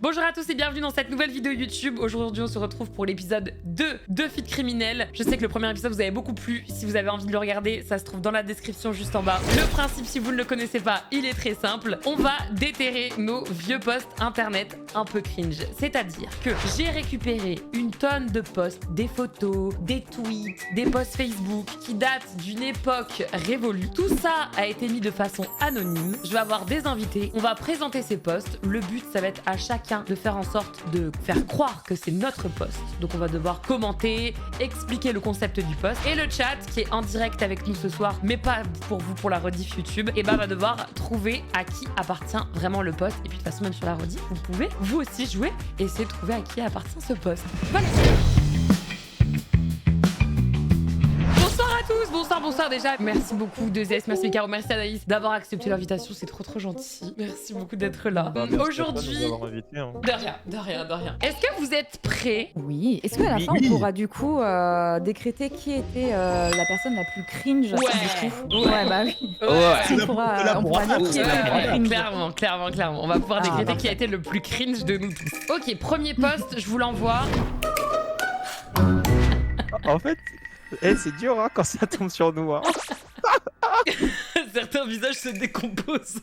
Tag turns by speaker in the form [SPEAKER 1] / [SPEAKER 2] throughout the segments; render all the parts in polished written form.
[SPEAKER 1] Bonjour à tous et bienvenue dans cette nouvelle vidéo YouTube. Aujourd'hui on se retrouve pour l'épisode 2 de Fit Criminel. Je sais que le premier épisode vous avait beaucoup plu. Si vous avez envie de le regarder, ça se trouve dans la description juste en bas. Le principe, si vous ne le connaissez pas, il est très simple. On va déterrer nos vieux posts internet un peu cringe. C'est-à-dire que j'ai récupéré une tonne de posts, des photos, des tweets, des posts Facebook qui datent d'une époque révolue. Tout ça a été mis de façon anonyme. Je vais avoir des invités. On va présenter ces posts. Le but, ça va être à chacun de faire en sorte de faire croire que c'est notre post. Donc on va devoir commenter, expliquer le concept du post. Et le chat qui est en direct avec nous ce soir, mais pas pour vous pour la rediff YouTube, et bah va devoir trouver à qui appartient vraiment le post. Et puis de toute façon même sur la rediff, vous pouvez vous aussi jouer et essayer de trouver à qui appartient ce post. Voilà. Bonsoir déjà. Merci beaucoup de ZS, merci Caro, merci Anaïs d'avoir accepté l'invitation, c'est trop gentil. Merci beaucoup d'être là. Aujourd'hui, de rien. Est-ce que vous êtes prêts?
[SPEAKER 2] Oui. Est-ce qu'à la fin on pourra du coup décréter qui était la personne la plus cringe? Ouais, bah oui. On pourra dire qui était la plus cringe.
[SPEAKER 1] Clairement. On va pouvoir décréter qui a été le plus cringe de nous tous. Ok, premier post, je vous l'envoie.
[SPEAKER 3] En fait, c'est dur hein, quand ça tombe sur nous. Hein.
[SPEAKER 1] Certains visages se décomposent.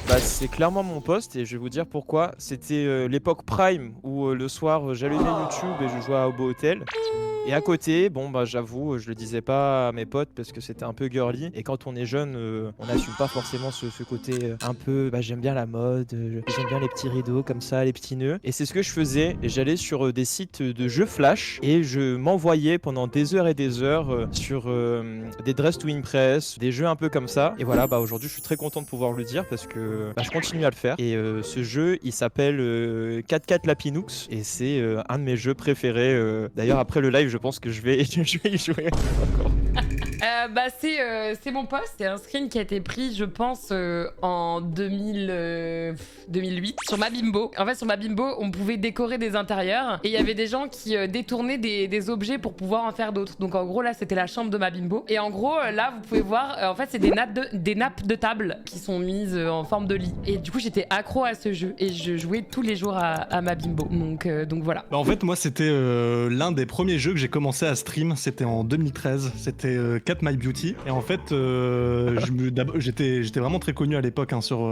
[SPEAKER 3] Bah, c'est clairement mon poste et je vais vous dire pourquoi. C'était l'époque Prime où le soir j'allumais YouTube et je jouais à Hobo Hotel. Et à côté, bon bah j'avoue, je le disais pas à mes potes parce que c'était un peu girly. Et quand on est jeune, on n'assume pas forcément ce côté un peu, bah j'aime bien la mode, j'aime bien les petits rideaux comme ça, les petits nœuds. Et c'est ce que je faisais. Et j'allais sur des sites de jeux flash et je m'envoyais pendant des heures et des heures sur des Dress to Impress, des jeux un peu comme ça. Et voilà, bah aujourd'hui je suis très content de pouvoir le dire parce que bah, je continue à le faire. Et ce jeu, il s'appelle 4-4 Lapinux et c'est un de mes jeux préférés. D'ailleurs après le live, je pense que je vais y jouer encore.
[SPEAKER 1] C'est mon post, c'est un screen qui a été pris je pense en 2008 sur ma bimbo. En fait sur ma bimbo on pouvait décorer des intérieurs et il y avait des gens qui détournaient des objets pour pouvoir en faire d'autres. Donc en gros là c'était la chambre de ma bimbo et en gros là vous pouvez voir en fait c'est des nappes de table qui sont mises en forme de lit. Et du coup j'étais accro à ce jeu et je jouais tous les jours à ma bimbo. Donc voilà.
[SPEAKER 4] Bah en fait moi c'était l'un des premiers jeux que j'ai commencé à stream, c'était en 2013, c'était Cat My Beauty et en fait j'étais vraiment très connu à l'époque hein, sur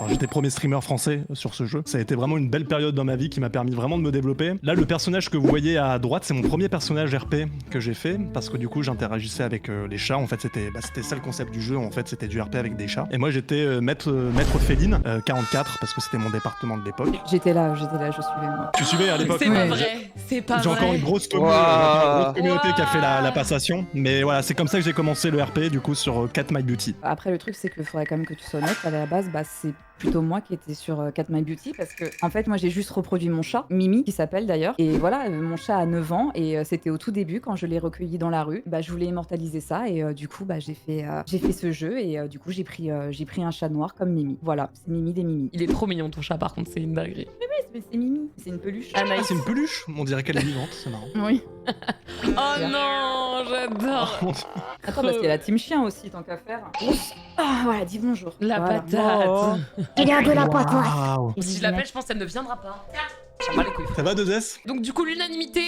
[SPEAKER 4] j'étais premier streamer français sur ce jeu. Ça a été vraiment une belle période dans ma vie qui m'a permis vraiment de me développer. Là le personnage que vous voyez à droite c'est mon premier personnage RP que j'ai fait parce que du coup j'interagissais avec les chats. En fait c'était ça le concept du jeu, en fait c'était du RP avec des chats et moi j'étais maître féline 44 parce que c'était mon département de l'époque.
[SPEAKER 2] J'étais là, je suivais moi.
[SPEAKER 4] Tu suivais à l'époque?
[SPEAKER 1] C'est pas vrai, c'est pas vrai.
[SPEAKER 4] J'ai encore une grosse communauté qui a fait la passation, mais voilà c'est comme ça que j'ai commencé le RP du coup sur Cat My Beauty.
[SPEAKER 2] Après le truc c'est qu'il faudrait quand même que tu sois honnête, à la base c'est plutôt moi qui étais sur Cat My Beauty parce que en fait moi j'ai juste reproduit mon chat, Mimi qui s'appelle d'ailleurs, et voilà mon chat a 9 ans et c'était au tout début quand je l'ai recueilli dans la rue, bah je voulais immortaliser ça et du coup bah j'ai fait ce jeu et du coup j'ai pris un chat noir comme Mimi. Voilà, c'est Mimi des Mimi.
[SPEAKER 1] Il est trop mignon ton chat par contre, c'est une dinguerie.
[SPEAKER 2] Mais c'est Mimi, c'est une peluche.
[SPEAKER 4] Ah c'est une peluche? On dirait qu'elle est vivante, c'est marrant.
[SPEAKER 2] Oui.
[SPEAKER 1] Oh non, j'adore.
[SPEAKER 2] Attends parce qu'il y a la team chien aussi tant qu'à faire. Ah voilà, dis bonjour.
[SPEAKER 1] La
[SPEAKER 2] voilà.
[SPEAKER 1] patate.
[SPEAKER 2] Regarde la patate.
[SPEAKER 1] Si je l'appelle, je pense qu'elle ne viendra pas.
[SPEAKER 4] Ça va 2S?
[SPEAKER 1] Donc du coup l'unanimité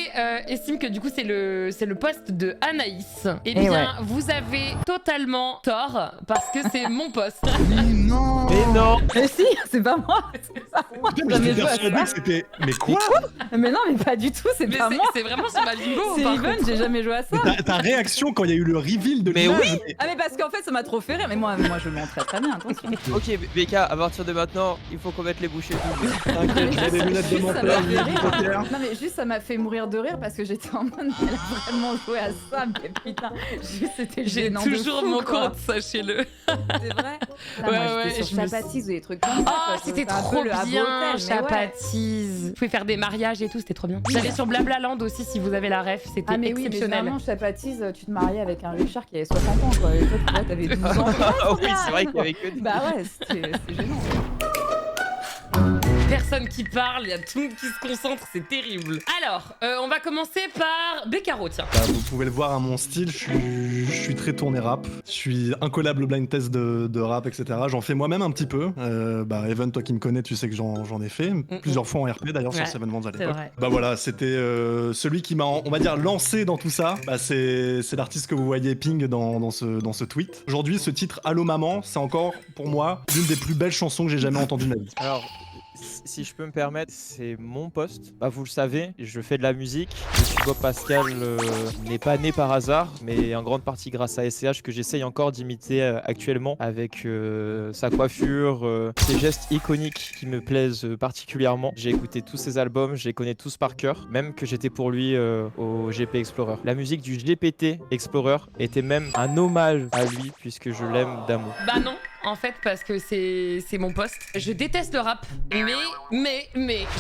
[SPEAKER 1] estime que du coup c'est le poste de Anaïs. Eh bien
[SPEAKER 2] ouais.
[SPEAKER 1] vous avez totalement tort parce que c'est mon poste.
[SPEAKER 4] Non.
[SPEAKER 3] Mais non.
[SPEAKER 2] Mais si, c'est pas moi. C'est pas moi.
[SPEAKER 4] Putain, mais j'étais persuadé que c'était... Mais quoi?
[SPEAKER 2] Mais non, mais pas du tout, c'est
[SPEAKER 1] Mais
[SPEAKER 2] pas moi.
[SPEAKER 1] c'est vraiment sur ma bingo.
[SPEAKER 2] C'est Even, j'ai jamais joué à ça.
[SPEAKER 4] Mais ta réaction quand il y a eu le reveal de
[SPEAKER 3] Mais
[SPEAKER 4] l'image,
[SPEAKER 3] oui.
[SPEAKER 2] Ah mais parce qu'en fait ça m'a trop fait rire, mais moi je le montre très bien, attention.
[SPEAKER 3] Ok BK, à partir de maintenant, il faut qu'on mette les bouchées doubles.
[SPEAKER 4] T'inquiète, j'ai des lunettes de
[SPEAKER 2] Ça m'a fait rire.
[SPEAKER 4] menteur.
[SPEAKER 2] Non mais juste ça m'a fait mourir de rire parce que j'étais en mode elle a vraiment joué à ça, mais putain, juste c'était
[SPEAKER 1] J'ai
[SPEAKER 2] gênant de
[SPEAKER 1] toujours
[SPEAKER 2] fou,
[SPEAKER 1] mon
[SPEAKER 2] quoi.
[SPEAKER 1] compte, sachez-le.
[SPEAKER 2] C'est vrai.
[SPEAKER 1] Ouais,
[SPEAKER 2] Moi, j'étais
[SPEAKER 1] je
[SPEAKER 2] sur
[SPEAKER 1] me
[SPEAKER 2] Chapatise ou des trucs comme ça.
[SPEAKER 1] Oh
[SPEAKER 2] quoi.
[SPEAKER 1] c'était
[SPEAKER 2] C'était un
[SPEAKER 1] trop
[SPEAKER 2] peu le Habbo
[SPEAKER 1] bien,
[SPEAKER 2] Hotel, mais ouais.
[SPEAKER 1] Chapatise. Vous pouvez faire des mariages et tout, c'était trop bien. J'allais sur Blablaland aussi si vous avez la ref, c'était
[SPEAKER 2] Ah mais oui, mais
[SPEAKER 1] exceptionnel.
[SPEAKER 2] généralement Chapatise, tu te mariais avec un Richard qui avait 60 ans quoi, et toi t'avais 12 ans.
[SPEAKER 3] Ah oui, c'est vrai qu'il y avait que des...
[SPEAKER 2] Bah ouais, c'était gênant.
[SPEAKER 1] personne qui parle, il y a tout le monde qui se concentre, c'est terrible. Alors, on va commencer par Beccaro, tiens.
[SPEAKER 4] Bah, vous pouvez le voir à mon style, je suis très tourné rap. Je suis incollable au blind test de rap, etc. J'en fais moi-même un petit peu. Evan, toi qui me connais, tu sais que j'en ai fait. Plusieurs fois en RP d'ailleurs sur Seven Vans à l'époque.
[SPEAKER 1] Vrai.
[SPEAKER 4] Bah voilà, c'était celui qui m'a, on va dire, lancé dans tout ça. Bah, c'est l'artiste que vous voyez Ping dans ce tweet. Aujourd'hui, ce titre Allô Maman, c'est encore pour moi l'une des plus belles chansons que j'ai jamais entendues de ma vie.
[SPEAKER 3] Alors, si je peux me permettre, c'est mon poste. Bah, vous le savez, je fais de la musique. Je suis Bob Pascal, n'est pas né par hasard, mais en grande partie grâce à SCH que j'essaye encore d'imiter actuellement avec sa coiffure, ses gestes iconiques qui me plaisent particulièrement. J'ai écouté tous ses albums, je les connais tous par cœur, même que j'étais pour lui au GP Explorer. La musique du GPT Explorer était même un hommage à lui puisque je l'aime d'amour.
[SPEAKER 1] Bah non, en fait, parce que c'est mon poste. Je déteste le rap, mais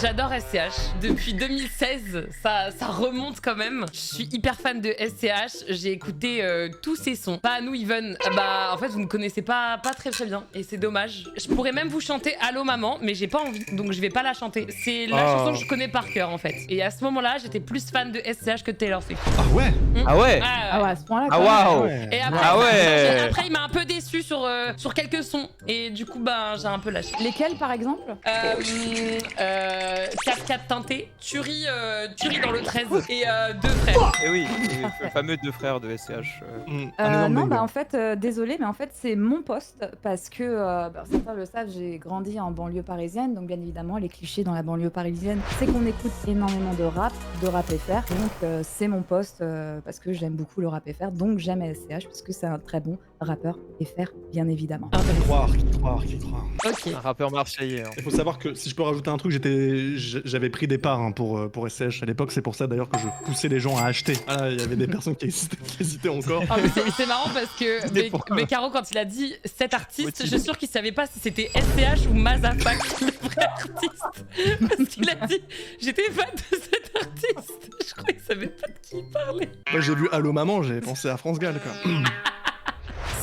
[SPEAKER 1] j'adore SCH. Depuis 2016, ça remonte quand même. Je suis hyper fan de SCH. J'ai écouté tous ses sons. Pas à nous, Even. Bah, en fait, vous me connaissez pas très bien. Et c'est dommage. Je pourrais même vous chanter Allô Maman, mais j'ai pas envie. Donc, je vais pas la chanter. C'est la chanson que je connais par cœur, en fait. Et à ce moment-là, j'étais plus fan de SCH que de Taylor Swift.
[SPEAKER 4] Ah ouais.
[SPEAKER 3] Ah ouais.
[SPEAKER 2] Ah ouais, à ce point-là.
[SPEAKER 3] Ah
[SPEAKER 2] quand même.
[SPEAKER 3] waouh.
[SPEAKER 1] Et après,
[SPEAKER 3] Ah ouais.
[SPEAKER 1] après, il m'a un peu déçu sur quelques sons. Et du coup, ben, j'ai un peu lâché.
[SPEAKER 2] Lesquels par exemple?
[SPEAKER 1] 4-4 teintés, Tuerie dans le 13 et deux frères.
[SPEAKER 3] Et oui, le fameux deux frères de SCH.
[SPEAKER 2] Non, bah en fait, désolé, mais en fait, c'est mon poste parce que certains le savent, j'ai grandi en banlieue parisienne, donc bien évidemment, les clichés dans la banlieue parisienne, c'est qu'on écoute énormément de rap FR. Donc, c'est mon poste parce que j'aime beaucoup le rap FR, donc j'aime SCH parce que c'est un très bon rappeur FR, bien évidemment.
[SPEAKER 4] Qui croire.
[SPEAKER 1] Ok.
[SPEAKER 3] Un rappeur marseillais.
[SPEAKER 4] Il faut savoir que si je peux rajouter un truc, j'avais pris des parts pour SCH à l'époque, c'est pour ça d'ailleurs que je poussais les gens à acheter. Ah, il y avait des personnes qui hésitaient encore.
[SPEAKER 1] Ah, mais c'est marrant parce que Beccaro, quand il a dit cet artiste, je suis sûr qu'il savait pas si c'était SCH ou Mazafak, le vrai artiste. Parce qu'il a dit j'étais fan de cet artiste. Je crois qu'il savait pas de qui il parlait.
[SPEAKER 4] Moi j'ai vu Allô Maman, j'ai pensé à France Gall quoi.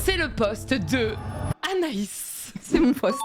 [SPEAKER 1] C'est le poste de Anaïs.
[SPEAKER 2] C'est mon poste.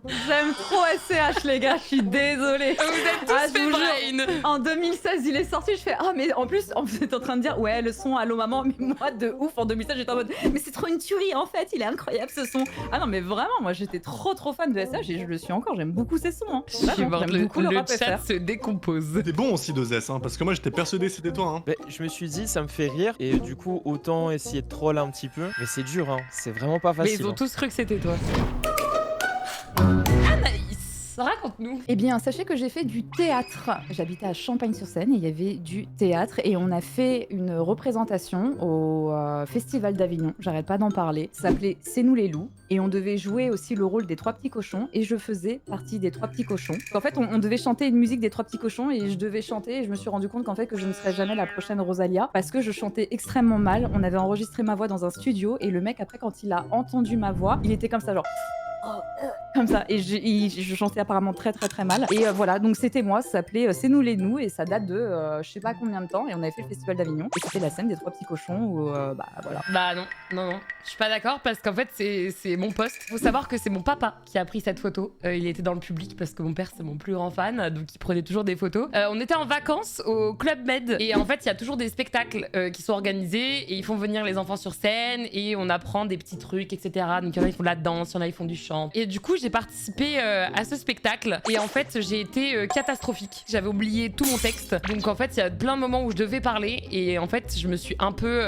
[SPEAKER 2] J'aime trop SCH, les gars, je suis désolée.
[SPEAKER 1] Vous êtes tous
[SPEAKER 2] Ah, je
[SPEAKER 1] fait
[SPEAKER 2] vous jure.
[SPEAKER 1] brain.
[SPEAKER 2] En 2016, il est sorti, je fais ah mais en plus vous êtes en train de dire ouais le son Allô Maman, mais moi de ouf en 2016 j'étais en mode mais c'est trop une tuerie en fait, il est incroyable ce son. Ah non mais vraiment moi j'étais trop fan de SCH et je le suis encore, j'aime beaucoup ses sons. Hein.
[SPEAKER 1] Je suis morte,
[SPEAKER 2] J'aime beaucoup
[SPEAKER 1] le
[SPEAKER 2] rap
[SPEAKER 1] chat
[SPEAKER 2] FR.
[SPEAKER 1] se décompose.
[SPEAKER 4] T'es bon aussi 2S, hein, parce que moi j'étais persuadé que c'était toi. Hein.
[SPEAKER 3] Mais je me suis dit, ça me fait rire, et du coup, autant essayer de troll un petit peu. Mais c'est dur, hein. C'est vraiment pas
[SPEAKER 1] Mais
[SPEAKER 3] facile.
[SPEAKER 1] ils ont
[SPEAKER 3] hein.
[SPEAKER 1] tous cru que c'était toi. Anaïs, raconte-nous.
[SPEAKER 2] Eh bien, sachez que j'ai fait du théâtre. J'habitais à Champagne-sur-Seine et il y avait du théâtre et on a fait une représentation au Festival d'Avignon. J'arrête pas d'en parler. Ça s'appelait C'est nous les loups et on devait jouer aussi le rôle des trois petits cochons et je faisais partie des trois petits cochons. En fait, on devait chanter une musique des trois petits cochons et je devais chanter et je me suis rendu compte qu'en fait que je ne serais jamais la prochaine Rosalia parce que je chantais extrêmement mal. On avait enregistré ma voix dans un studio et le mec après quand il a entendu ma voix, il était comme ça genre comme ça et je chantais apparemment très mal et voilà donc c'était moi, ça s'appelait C'est nous les nous et ça date de je sais pas combien de temps et on avait fait le festival d'Avignon et c'était la scène des trois petits cochons où bah voilà.
[SPEAKER 1] Bah non, je suis pas d'accord parce qu'en fait c'est mon poste. Faut savoir que c'est mon papa qui a pris cette photo. Il était dans le public parce que mon père c'est mon plus grand fan, donc il prenait toujours des photos. On était en vacances au Club Med et en fait il y a toujours des spectacles qui sont organisés et ils font venir les enfants sur scène et on apprend des petits trucs etc. Donc il y en a ils font de la danse, il y en a ils font du chant. Et du coup j'ai participé à ce spectacle et en fait j'ai été catastrophique. J'avais oublié tout mon texte, donc en fait il y a plein de moments où je devais parler et en fait je me suis un peu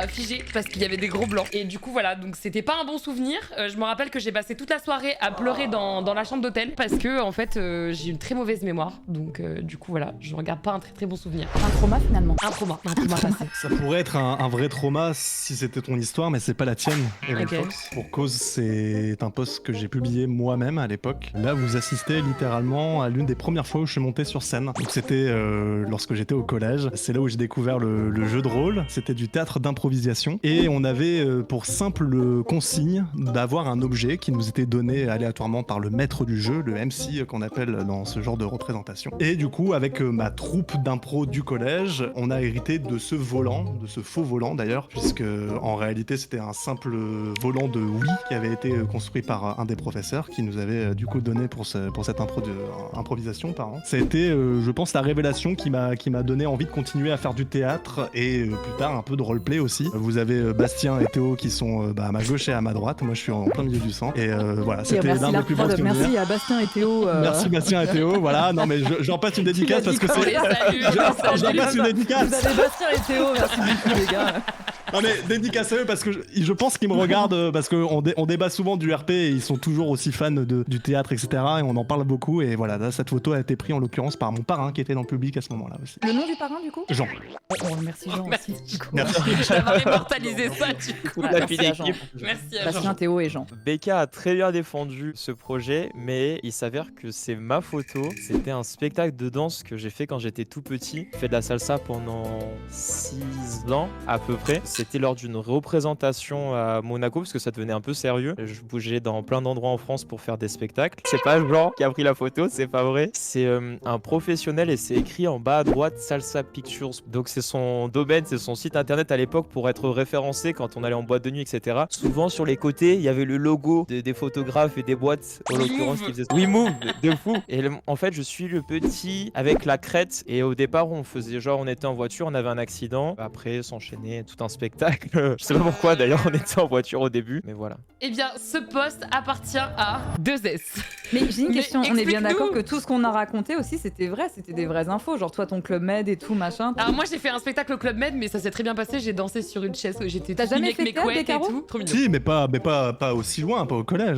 [SPEAKER 1] figée parce qu'il y avait des gros blancs. Et du coup voilà, donc c'était pas un bon souvenir. Je me rappelle que j'ai passé toute la soirée à pleurer dans la chambre d'hôtel parce que en fait j'ai une très mauvaise mémoire. Donc du coup voilà, je regarde pas un très bon souvenir.
[SPEAKER 2] Un trauma finalement.
[SPEAKER 1] Un trauma passé.
[SPEAKER 4] Ça pourrait être un vrai trauma si c'était ton histoire, mais c'est pas la tienne, Evan
[SPEAKER 1] Ok.
[SPEAKER 4] Fox. Pour cause, c'est un post que j'ai publié moi-même à l'époque. Là, vous assistez littéralement à l'une des premières fois où je suis monté sur scène. Donc c'était lorsque j'étais au collège. C'est là où j'ai découvert le jeu de rôle. C'était du théâtre d'improvisation. Et on avait pour simple consigne d'avoir un objet qui nous était donné aléatoirement par le maître du jeu, le MC qu'on appelle dans ce genre de représentation. Et du coup, avec ma troupe d'impro du collège, on a hérité de ce volant, de ce faux volant d'ailleurs, puisque en réalité c'était un simple volant de Wii qui avait été construit par par un des professeurs qui nous avait du coup donné pour cette improvisation. Ça a été, je pense, la révélation qui m'a donné envie de continuer à faire du théâtre et plus tard un peu de roleplay aussi. Vous avez Bastien et Théo qui sont à ma gauche et à ma droite. Moi, je suis en plein milieu du centre. Et voilà, c'était l'un des plus beaux souvenirs.
[SPEAKER 2] Merci à Bastien et Théo.
[SPEAKER 4] Merci Bastien et Théo. Voilà, non mais j'en passe une dédicace parce que c'est. J'en passe une dédicace.
[SPEAKER 2] Vous avez Bastien et Théo, merci beaucoup les gars.
[SPEAKER 4] Non mais dédicace à eux parce que je pense qu'ils me regardent parce qu'on débat souvent du RP et ils sont toujours aussi fans du théâtre, etc. Et on en parle beaucoup. Et voilà, là, cette photo a été prise en l'occurrence par mon parrain qui était dans le public à ce moment-là aussi.
[SPEAKER 2] Le nom du parrain du coup?
[SPEAKER 4] Jean.
[SPEAKER 2] Oh, merci Jean.
[SPEAKER 1] Merci.
[SPEAKER 4] Merci.
[SPEAKER 1] D'avoir immortalisé ça du coup.
[SPEAKER 3] Merci
[SPEAKER 2] à Jean.
[SPEAKER 1] Merci à
[SPEAKER 2] Bastien,
[SPEAKER 1] Jean.
[SPEAKER 2] Théo et Jean.
[SPEAKER 3] Becca a très bien défendu ce projet, mais il s'avère que c'est ma photo. C'était un spectacle de danse que j'ai fait quand j'étais tout petit. J'ai fait de la salsa pendant 6 ans à peu près. C'était lors d'une représentation à Monaco parce que ça devenait un peu sérieux. Je bougeais dans plein d'endroits en France pour faire des spectacles. C'est pas Jean qui a pris la photo, c'est pas vrai. C'est un professionnel et c'est écrit en bas à droite Salsa Pictures. Donc c'est son domaine, c'est son site internet à l'époque pour être référencé quand on allait en boîte de nuit, etc. Souvent sur les côtés, il y avait le logo des photographes et des boîtes, en l'occurrence qui faisaient We Move de fou. Et en fait, je suis le petit avec la crête. Et au départ, on faisait genre, on était en voiture, on avait un accident. Après, s'enchaînait tout un spectacle. Je sais pas pourquoi d'ailleurs, on était en voiture au début, mais voilà.
[SPEAKER 1] Eh bien, ce poste appartient à 2S.
[SPEAKER 2] Mais j'ai une question, on est bien
[SPEAKER 1] explique-nous.
[SPEAKER 2] d'accord que tout ce qu'on a raconté aussi c'était vrai, c'était des vraies infos, genre toi ton Club Med et tout machin.
[SPEAKER 1] Alors moi j'ai fait un spectacle au Club Med, mais ça s'est très bien passé, j'ai dansé sur une chaise, j'étais
[SPEAKER 2] T'as
[SPEAKER 1] toute mignonne
[SPEAKER 2] jamais
[SPEAKER 1] avec mes
[SPEAKER 2] fait théâtre,
[SPEAKER 1] couettes et
[SPEAKER 2] Descartes
[SPEAKER 1] tout. Trop mignon.
[SPEAKER 4] Si, mais pas aussi loin, pas au collège.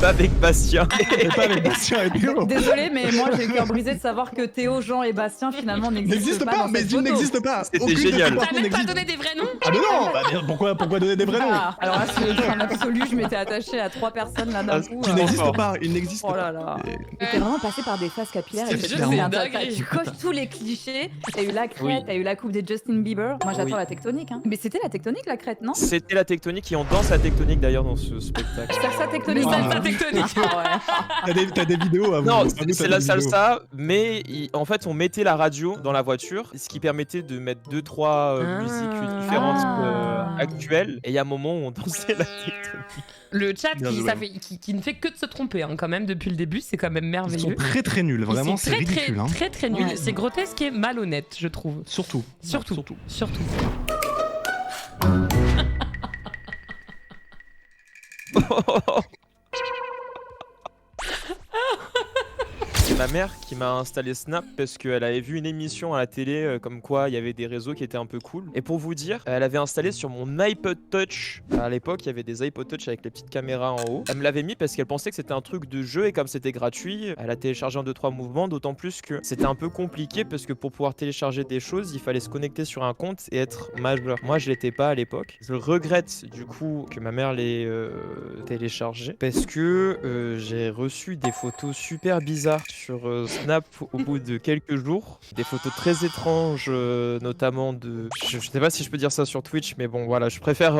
[SPEAKER 3] Pas avec Bastien.
[SPEAKER 4] Et pas avec Bastien et Théo.
[SPEAKER 2] Désolé mais moi j'ai le cœur brisé de savoir que Théo, Jean et Bastien finalement n'existent
[SPEAKER 4] N'existe
[SPEAKER 2] pas,
[SPEAKER 4] pas,
[SPEAKER 2] dans
[SPEAKER 4] mais
[SPEAKER 2] cette
[SPEAKER 4] il
[SPEAKER 2] photo.
[SPEAKER 4] n'existe pas.
[SPEAKER 3] C'était
[SPEAKER 4] Aucune
[SPEAKER 3] génial.
[SPEAKER 4] des
[SPEAKER 1] T'as
[SPEAKER 4] personnes
[SPEAKER 1] même pas
[SPEAKER 4] n'existe.
[SPEAKER 1] donné des vrais noms?
[SPEAKER 4] Ah mais non, bah, pourquoi donner des vrais noms?
[SPEAKER 2] Ah, alors là c'est un absolu, je m'étais attachée à 3 personnes là d'un coup.
[SPEAKER 4] Il n'existe pas, il n'existe
[SPEAKER 2] Oh
[SPEAKER 4] pas.
[SPEAKER 2] là là. Et t'es vraiment passé par des phases capillaires.
[SPEAKER 4] C'est
[SPEAKER 2] et
[SPEAKER 4] clairement
[SPEAKER 1] dingue.
[SPEAKER 2] tu coches tous les clichés. T'as eu la crête,
[SPEAKER 3] Oui.
[SPEAKER 2] t'as eu la coupe des Justin Bieber. Moi j'attends
[SPEAKER 3] Oui.
[SPEAKER 2] la tectonique. Hein. Mais c'était la tectonique la crête, non?
[SPEAKER 3] C'était la tectonique et on danse la tectonique d'ailleurs dans ce spectacle.
[SPEAKER 2] Salsa tectonique.
[SPEAKER 1] Mais
[SPEAKER 4] Ah.
[SPEAKER 1] salsa tectonique.
[SPEAKER 2] Ouais.
[SPEAKER 4] T'as des vidéos à vous.
[SPEAKER 3] Non,
[SPEAKER 4] à vous,
[SPEAKER 3] c'est
[SPEAKER 4] t'as
[SPEAKER 3] la
[SPEAKER 4] des vidéos.
[SPEAKER 3] salsa, mais en fait on mettait la radio dans la voiture, ce qui permettait de mettre 2-3 musiques différentes actuelles. Et il y a un moment où on dansait la tectonique.
[SPEAKER 1] Le chat
[SPEAKER 4] Bien
[SPEAKER 1] qui,
[SPEAKER 4] joué.
[SPEAKER 1] qui ne fait que de se tromper hein, quand même depuis le début, c'est quand même
[SPEAKER 4] Ils sont
[SPEAKER 1] merveilleux.
[SPEAKER 4] très très nuls,
[SPEAKER 1] Ils
[SPEAKER 4] vraiment,
[SPEAKER 1] sont
[SPEAKER 4] c'est
[SPEAKER 1] très,
[SPEAKER 4] ridicule.
[SPEAKER 1] très,
[SPEAKER 4] Hein.
[SPEAKER 1] très très nuls.
[SPEAKER 2] Ouais.
[SPEAKER 1] C'est grotesque et malhonnête, je trouve.
[SPEAKER 4] Surtout.
[SPEAKER 1] Surtout.
[SPEAKER 4] Surtout.
[SPEAKER 1] Surtout.
[SPEAKER 3] C'est ma mère qui m'a installé Snap parce qu'elle avait vu une émission à la télé comme quoi il y avait des réseaux qui étaient un peu cool. Et pour vous dire, elle avait installé sur mon iPod Touch. À l'époque, il y avait des iPod Touch avec les petites caméras en haut. Elle me l'avait mis parce qu'elle pensait que c'était un truc de jeu et comme c'était gratuit, elle a téléchargé en 2-3 mouvements, d'autant plus que c'était un peu compliqué parce que pour pouvoir télécharger des choses, il fallait se connecter sur un compte et être majeur. Moi, je l'étais pas à l'époque. Je regrette du coup que ma mère l'ait téléchargé parce que j'ai reçu des photos super bizarres sur Snap au bout de quelques jours. Des photos très étranges, notamment de... Je sais pas si je peux dire ça sur Twitch, mais bon voilà, je préfère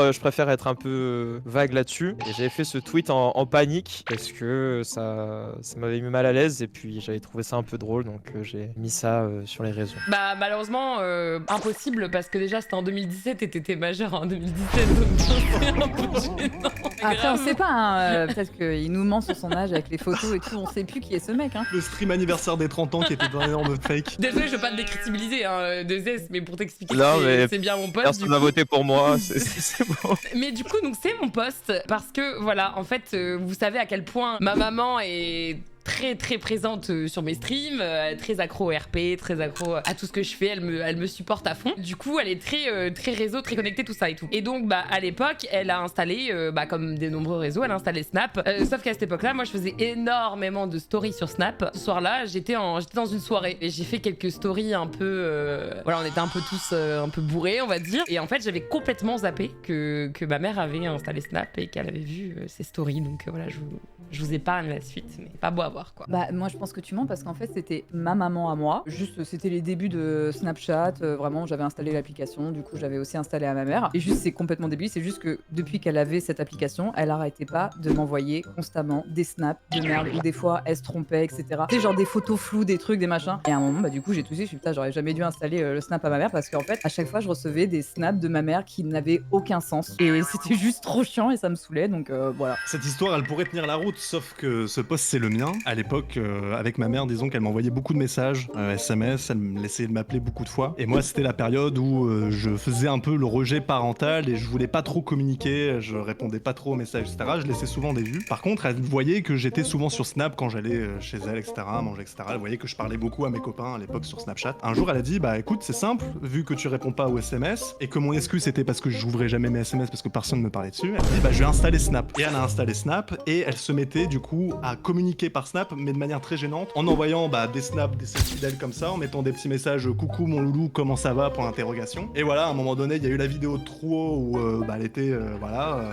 [SPEAKER 3] être un peu vague là-dessus. Et j'avais fait ce tweet en panique parce que ça m'avait mis mal à l'aise et puis j'avais trouvé ça un peu drôle, donc j'ai mis ça sur les réseaux.
[SPEAKER 1] Bah malheureusement impossible parce que déjà c'était en 2017 et t'étais majeur en 2017 donc c'est un peu gênant.
[SPEAKER 2] Après on sait pas, hein, peut-être qu'il nous ment sur son âge avec les photos et tout, on sait plus qui est ce mec. Hein.
[SPEAKER 4] Le stream anniversaire des 30 ans qui était un énorme fake.
[SPEAKER 1] Désolé, je veux pas te décrédibiliser hein, de Zest, mais pour t'expliquer
[SPEAKER 3] Non,
[SPEAKER 1] que
[SPEAKER 3] mais
[SPEAKER 1] c'est bien mon poste.
[SPEAKER 3] Personne
[SPEAKER 1] du
[SPEAKER 3] n'a
[SPEAKER 1] coup.
[SPEAKER 3] voté pour moi, c'est bon.
[SPEAKER 1] Mais du coup, donc c'est mon poste parce que voilà, en fait, vous savez à quel point ma maman est très très présente sur mes streams, très accro au RP, très accro à tout ce que je fais, elle me supporte à fond. Du coup, elle est très réseau, très connectée, tout ça et tout. Et donc, bah à l'époque, elle a installé, comme des nombreux réseaux, elle a installé Snap. Sauf qu'à cette époque-là, moi, je faisais énormément de stories sur Snap. Ce soir-là, j'étais dans une soirée et j'ai fait quelques stories un peu, voilà, on était un peu tous un peu bourrés, on va dire. Et en fait, j'avais complètement zappé que ma mère avait installé Snap et qu'elle avait vu ces stories. Donc voilà, je vous épargne la suite, mais pas beau à voir. voir, quoi.
[SPEAKER 2] Bah moi je pense que tu mens parce qu'en fait c'était ma maman à moi. Juste c'était les débuts de Snapchat, vraiment j'avais installé l'application, du coup j'avais aussi installé à ma mère. Et juste c'est complètement débile, c'est juste que depuis qu'elle avait cette application, elle arrêtait pas de m'envoyer constamment des snaps de merde où des fois elle se trompait, etc. Tu sais genre des photos floues, des trucs, des machins. Et à un moment bah du coup j'ai toussé, je suis putain j'aurais jamais dû installer le snap à ma mère parce qu'en fait à chaque fois je recevais des snaps de ma mère qui n'avaient aucun sens. Et c'était juste trop chiant et ça me saoulait donc voilà.
[SPEAKER 4] Cette histoire, elle pourrait tenir la route, sauf que ce post, c'est le mien. À l'époque, avec ma mère, disons qu'elle m'envoyait beaucoup de messages, SMS, elle me laissait de m'appeler beaucoup de fois. Et moi, c'était la période où je faisais un peu le rejet parental et je voulais pas trop communiquer, je répondais pas trop aux messages, etc. Je laissais souvent des vues. Par contre, elle voyait que j'étais souvent sur Snap quand j'allais chez elle, etc., manger, etc. Elle voyait que je parlais beaucoup à mes copains à l'époque sur Snapchat. Un jour, elle a dit, bah écoute, c'est simple, vu que tu réponds pas aux SMS et que mon excuse c'était parce que j'ouvrais jamais mes SMS parce que personne me parlait dessus, elle dit, bah je vais installer Snap. Et elle a installé Snap et elle se mettait du coup à communiquer par Snap mais de manière très gênante en envoyant des snaps, des selfies d'elle comme ça, en mettant des petits messages coucou mon loulou comment ça va point d'interrogation. Et voilà, à un moment donné il y a eu la vidéo de trop où elle était